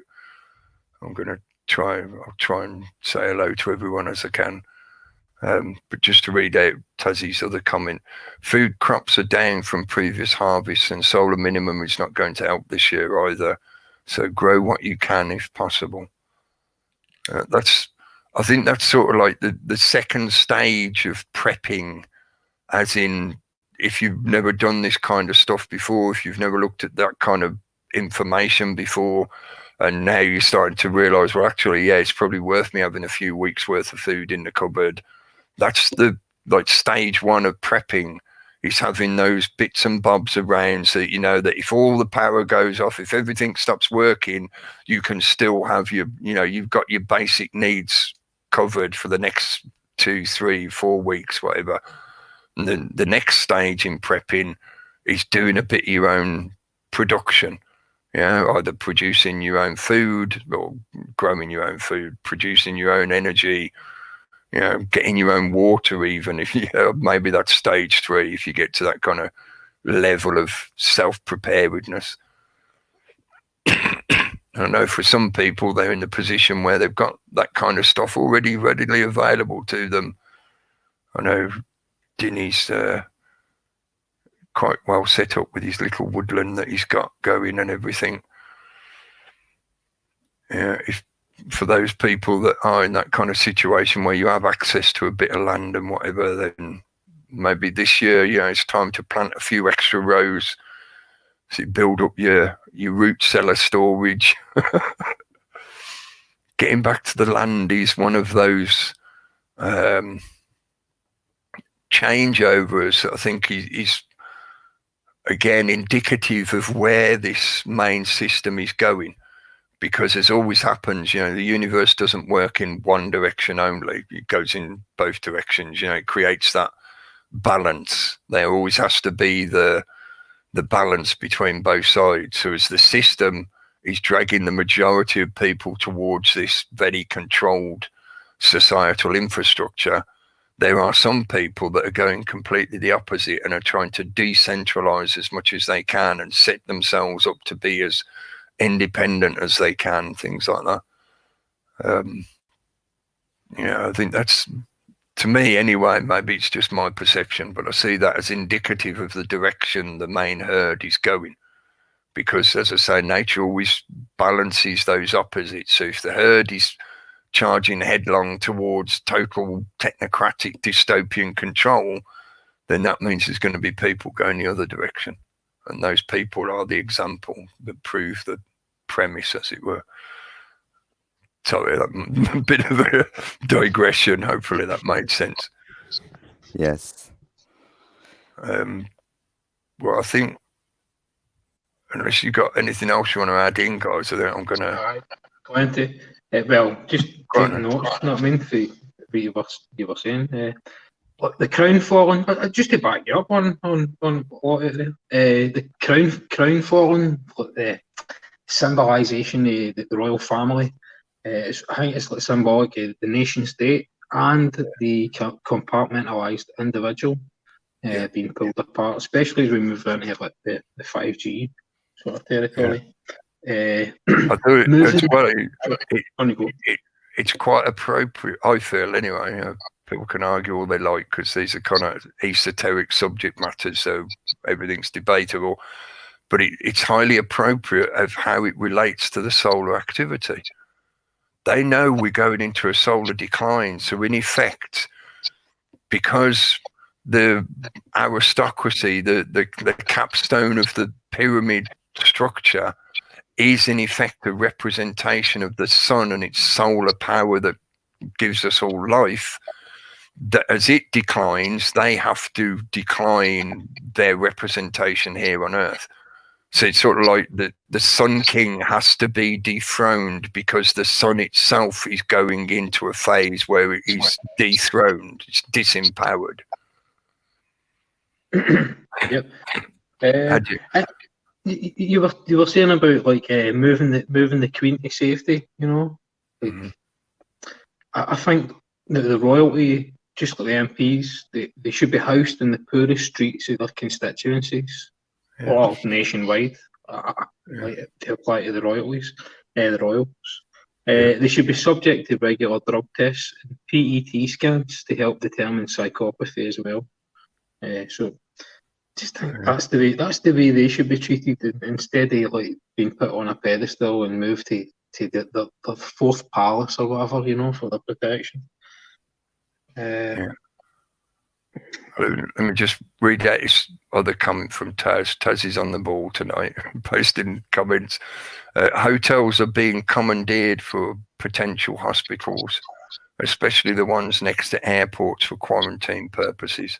I'm gonna I'll try and say hello to everyone as I can. But just to read out Tazzy's other comment, food crops are down from previous harvests and solar minimum is not going to help this year either. So grow what you can if possible. I think that's sort of like the second stage of prepping, as in if you've never done this kind of stuff before, if you've never looked at that kind of information before, and now you're starting to realise, well, actually, yeah, it's probably worth me having a few weeks worth of food in the cupboard. That's the stage one of prepping, is having those bits and bobs around so that you know that if all the power goes off, if everything stops working, you can still have you've got your basic needs covered for the next 2, 3, 4 weeks, whatever. And then the next stage in prepping is doing a bit of your own production. Either producing your own food or growing your own food, producing your own energy, getting your own water, even if maybe that's stage 3 if you get to that kind of level of self-preparedness. I know for some people they're in the position where they've got that kind of stuff already readily available to them. I know Dinny's quite well set up with his little woodland that he's got going and everything. If for those people that are in that kind of situation where you have access to a bit of land and whatever, then maybe this year, it's time to plant a few extra rows. So you build up your root cellar storage. Getting back to the land is one of those changeovers. I think he's again, indicative of where this main system is going. Because as always happens, you know, the universe doesn't work in one direction only. It goes in both directions. You know, it creates that balance. There always has to be the balance between both sides. So as the system is dragging the majority of people towards this very controlled societal infrastructure, there are some people that are going completely the opposite and are trying to decentralize as much as they can and set themselves up to be as independent as they can, things like that. Yeah, I think that's, to me anyway, maybe it's just my perception, but I see that as indicative of the direction the main herd is going. Because, as I say, nature always balances those opposites. So if the herd is charging headlong towards total technocratic dystopian control, then that means there's going to be people going the other direction. And those people are the example that prove the premise, as it were. Sorry, a bit of a digression. Hopefully that made sense. Yes. Well, I think, unless you've got anything else you want to add in, guys, I think I'm going to... Go into well, just taking notes, not mean for what you were saying. Look, the crown falling, just to back you up on what the crown falling, symbolisation of the royal family. I think it's like symbolic of the nation state and the compartmentalised individual being pulled apart, especially as we move into like the 5G sort of territory. I do as well. It's quite appropriate, I feel, anyway. You know, people can argue all they like because these are kind of esoteric subject matters, so everything's debatable. But it's highly appropriate of how it relates to the solar activity. They know we're going into a solar decline, so in effect, because the aristocracy, the capstone of the pyramid structure, is in effect a representation of the sun and its solar power that gives us all life, that as it declines, they have to decline their representation here on Earth. So it's sort of like the Sun King has to be dethroned because the sun itself is going into a phase where it is dethroned, it's disempowered. Yep. You were saying about like moving the Queen to safety, you know. Like, I think that the royalty, just like the MPs, they should be housed in the poorest streets of their constituencies, or nationwide, like, to apply to the royals. They should be subject to regular drug tests and PET scans to help determine psychopathy as well. So just think that's the way they should be treated, instead of like being put on a pedestal and moved to the fourth palace or whatever, you know, for their protection. Let me just read out this other comment from Taz. Taz is on the ball tonight, posting comments. Hotels are being commandeered for potential hospitals, especially the ones next to airports for quarantine purposes.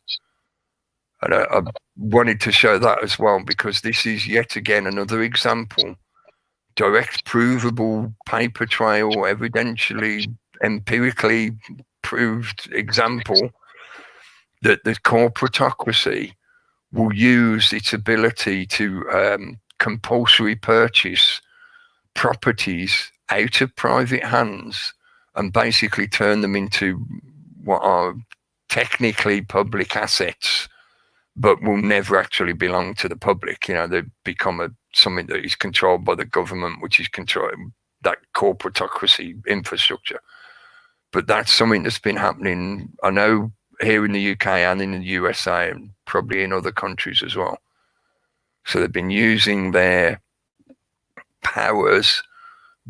And I wanted to show that as well, because this is yet again another example, direct, provable, paper trail, evidentially, empirically proved example that the corporatocracy will use its ability to compulsory purchase properties out of private hands and basically turn them into what are technically public assets, but will never actually belong to the public. You know, they become something that is controlled by the government, which is controlling that corporatocracy infrastructure. But that's something that's been happening, I know, here in the UK and in the USA, and probably in other countries as well. So they've been using their powers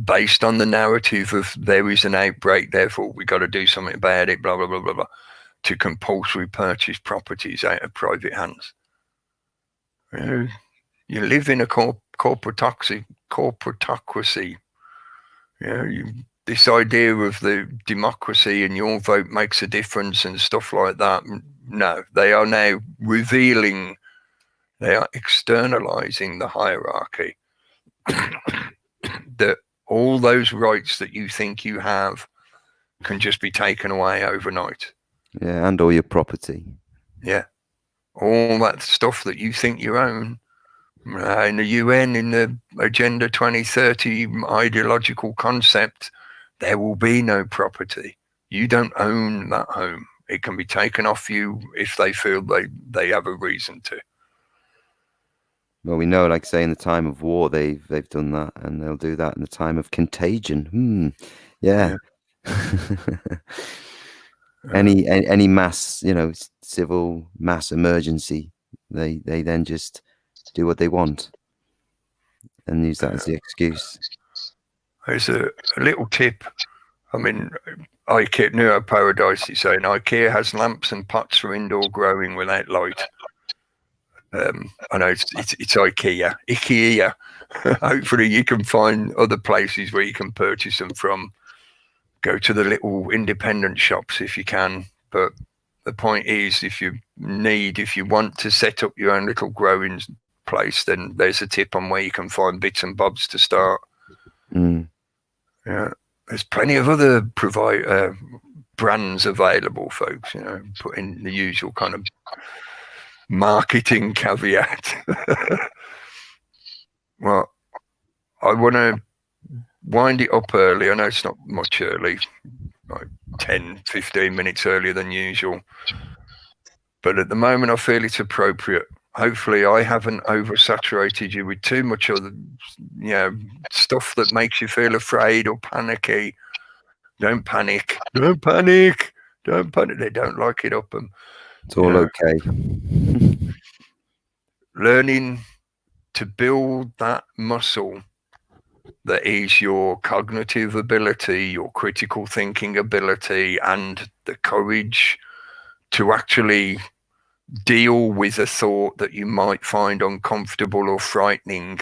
based on the narrative of there is an outbreak, therefore we got to do something about it, blah, blah, blah, blah, blah, to compulsory purchase properties out of private hands. You live in a corporatocracy. This idea of the democracy and your vote makes a difference and stuff like that. No, they are now revealing They are externalizing the hierarchy. That all those rights that you think you have can just be taken away overnight. Yeah, and all your property. Yeah. All that stuff that you think you own. In the UN, in the Agenda 2030 ideological concept, there will be no property. You don't own that home. It can be taken off you if they feel they have a reason to. Well, we know, like say, in the time of war, they've done that, and they'll do that in the time of contagion. Yeah. Any mass, civil mass emergency, they then just do what they want and use that as the excuse. There's a little tip. I mean, IKEA, Neuro Paradise is saying IKEA has lamps and pots for indoor growing without light. I know it's IKEA. IKEA. Hopefully you can find other places where you can purchase them from. Go to the little independent shops if you can. But the point is, if you want to set up your own little growing place, then there's a tip on where you can find bits and bobs to start. Yeah, there's plenty of other brands available, folks. Put in the usual kind of marketing caveat. Well, I want to wind it up early. I know it's not much early, like 10-15 minutes earlier than usual, but at the moment I feel it's appropriate. Hopefully I haven't oversaturated you with too much other stuff that makes you feel afraid or panicky. Don't panic. They don't like it up them. It's all okay. Learning to build that muscle that is your cognitive ability, your critical thinking ability, and the courage to actually deal with a thought that you might find uncomfortable or frightening.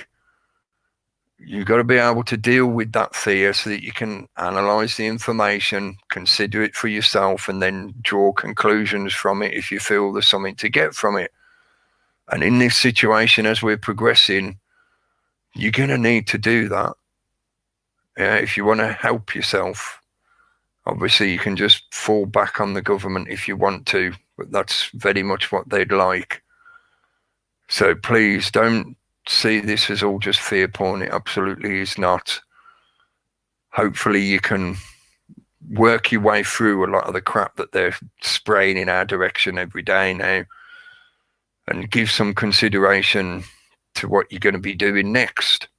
You've got to be able to deal with that fear so that you can analyze the information, consider it for yourself, and then draw conclusions from it if you feel there's something to get from it. And in this situation, as we're progressing, you're going to need to do that. If you want to help yourself, obviously you can just fall back on the government if you want to, but that's very much what they'd like. So please don't see this as all just fear porn. It absolutely is not. Hopefully you can work your way through a lot of the crap that they're spraying in our direction every day now, and give some consideration to what you're going to be doing next.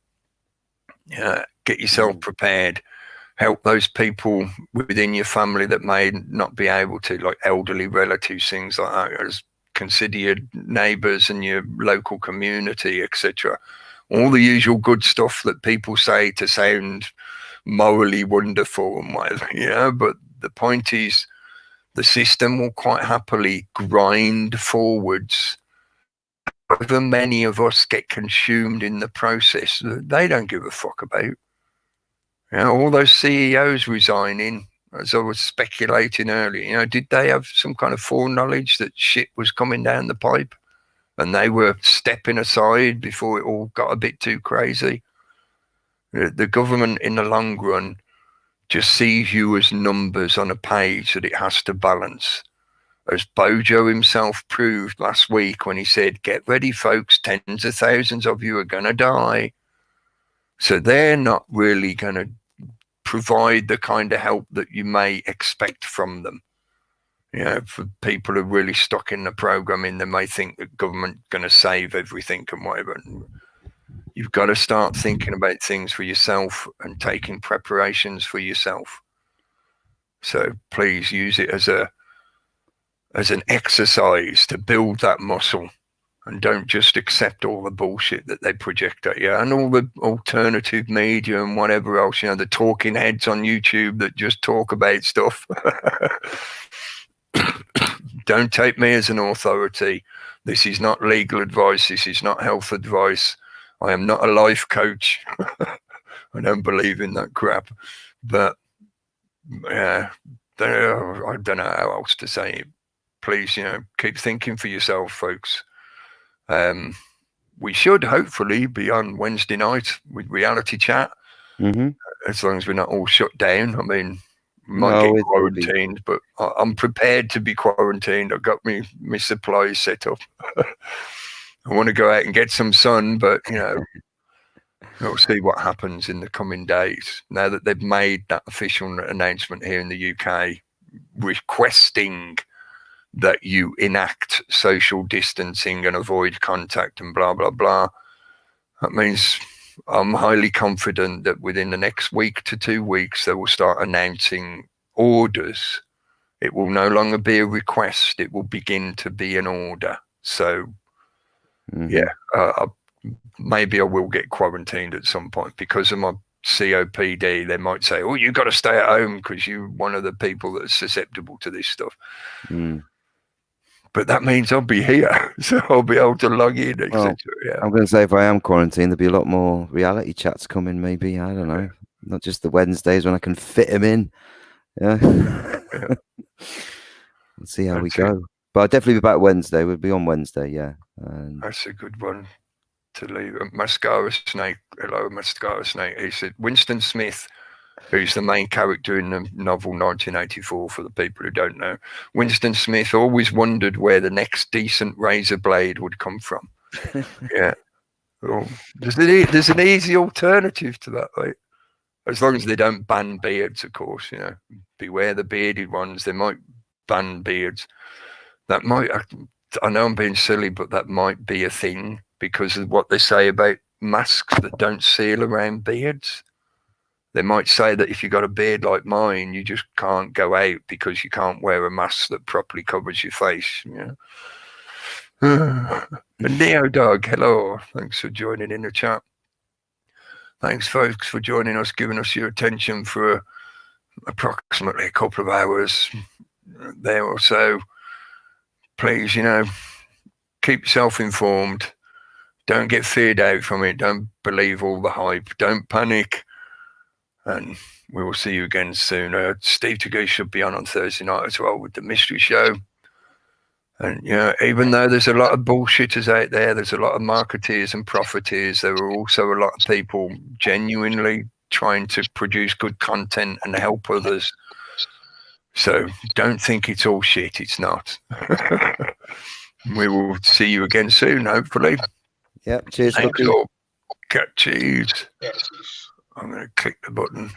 Get yourself prepared. Help those people within your family that may not be able to, like elderly relatives, things like that. As consider your neighbours and your local community, etc. All the usual good stuff that people say to sound morally wonderful and whatever. But the point is, the system will quite happily grind forwards. However many of us get consumed in the process, they don't give a fuck about. All those CEOs resigning, as I was speculating earlier, did they have some kind of foreknowledge that shit was coming down the pipe and they were stepping aside before it all got a bit too crazy? The government in the long run just sees you as numbers on a page that it has to balance. As Bojo himself proved last week when he said, get ready, folks, tens of thousands of you are going to die. So they're not really going to provide the kind of help that you may expect from them. For people who are really stuck in the programming, they may think that government's going to save everything and whatever. And you've got to start thinking about things for yourself and taking preparations for yourself. So please use it as an exercise to build that muscle, and don't just accept all the bullshit that they project at you and all the alternative media and whatever else, the talking heads on YouTube that just talk about stuff. Don't take me as an authority. This is not legal advice. This is not health advice. I am not a life coach. I don't believe in that crap. But I don't know how else to say it. Please, keep thinking for yourself, folks. we should hopefully be on Wednesday night with reality chat, as long as we're not all shut down. I mean, we might get quarantined, but I'm prepared to be quarantined. I've got my supplies set up. I want to go out and get some sun, but you know, we'll see what happens in the coming days. Now that they've made that official announcement here in the UK, requesting that you enact social distancing and avoid contact and blah, blah, blah. That means I'm highly confident that within the next week to 2 weeks, they will start announcing orders. It will no longer be a request. It will begin to be an order. So, yeah, maybe I will get quarantined at some point because of my COPD. They might say, oh, you've got to stay at home because you're one of the people that's susceptible to this stuff. But that means I'll be here, so I'll be able to log in, etc. Well, yeah. I'm going to say if I am quarantined, there'll be a lot more reality chats coming, maybe. I don't know. Not just the Wednesdays when I can fit them in. Yeah. Let's see how we go. But I'll definitely be back Wednesday. We'll be on Wednesday, yeah. That's a good one to leave. Mascara Snake. Hello, Mascara Snake. He said, Winston Smith, who's the main character in the novel 1984, for the people who don't know. Winston Smith always wondered where the next decent razor blade would come from. Yeah. Well, there's an easy alternative to that, right? As long as they don't ban beards, of course, you know. Beware the bearded ones. They might ban beards. That might, I know I'm being silly, but that might be a thing because of what they say about masks that don't seal around beards. They might say that if you've got a beard like mine, you just can't go out because you can't wear a mask that properly covers your face. You know? Neo Dog, hello. Thanks for joining in the chat. Thanks, folks, for joining us, giving us your attention for approximately a couple of hours there or so. Please, you know, keep yourself informed. Don't get feared out from it. Don't believe all the hype. Don't panic. And we will see you again soon. Steve Tagoose should be on Thursday night as well with the mystery show. And, you know, even though there's a lot of bullshitters out there, there's a lot of marketeers and profiteers, there are also a lot of people genuinely trying to produce good content and help others. So don't think it's all shit. It's not. We will see you again soon, hopefully. Yeah, cheers. Thanks all. Cheers. I'm going to click the button.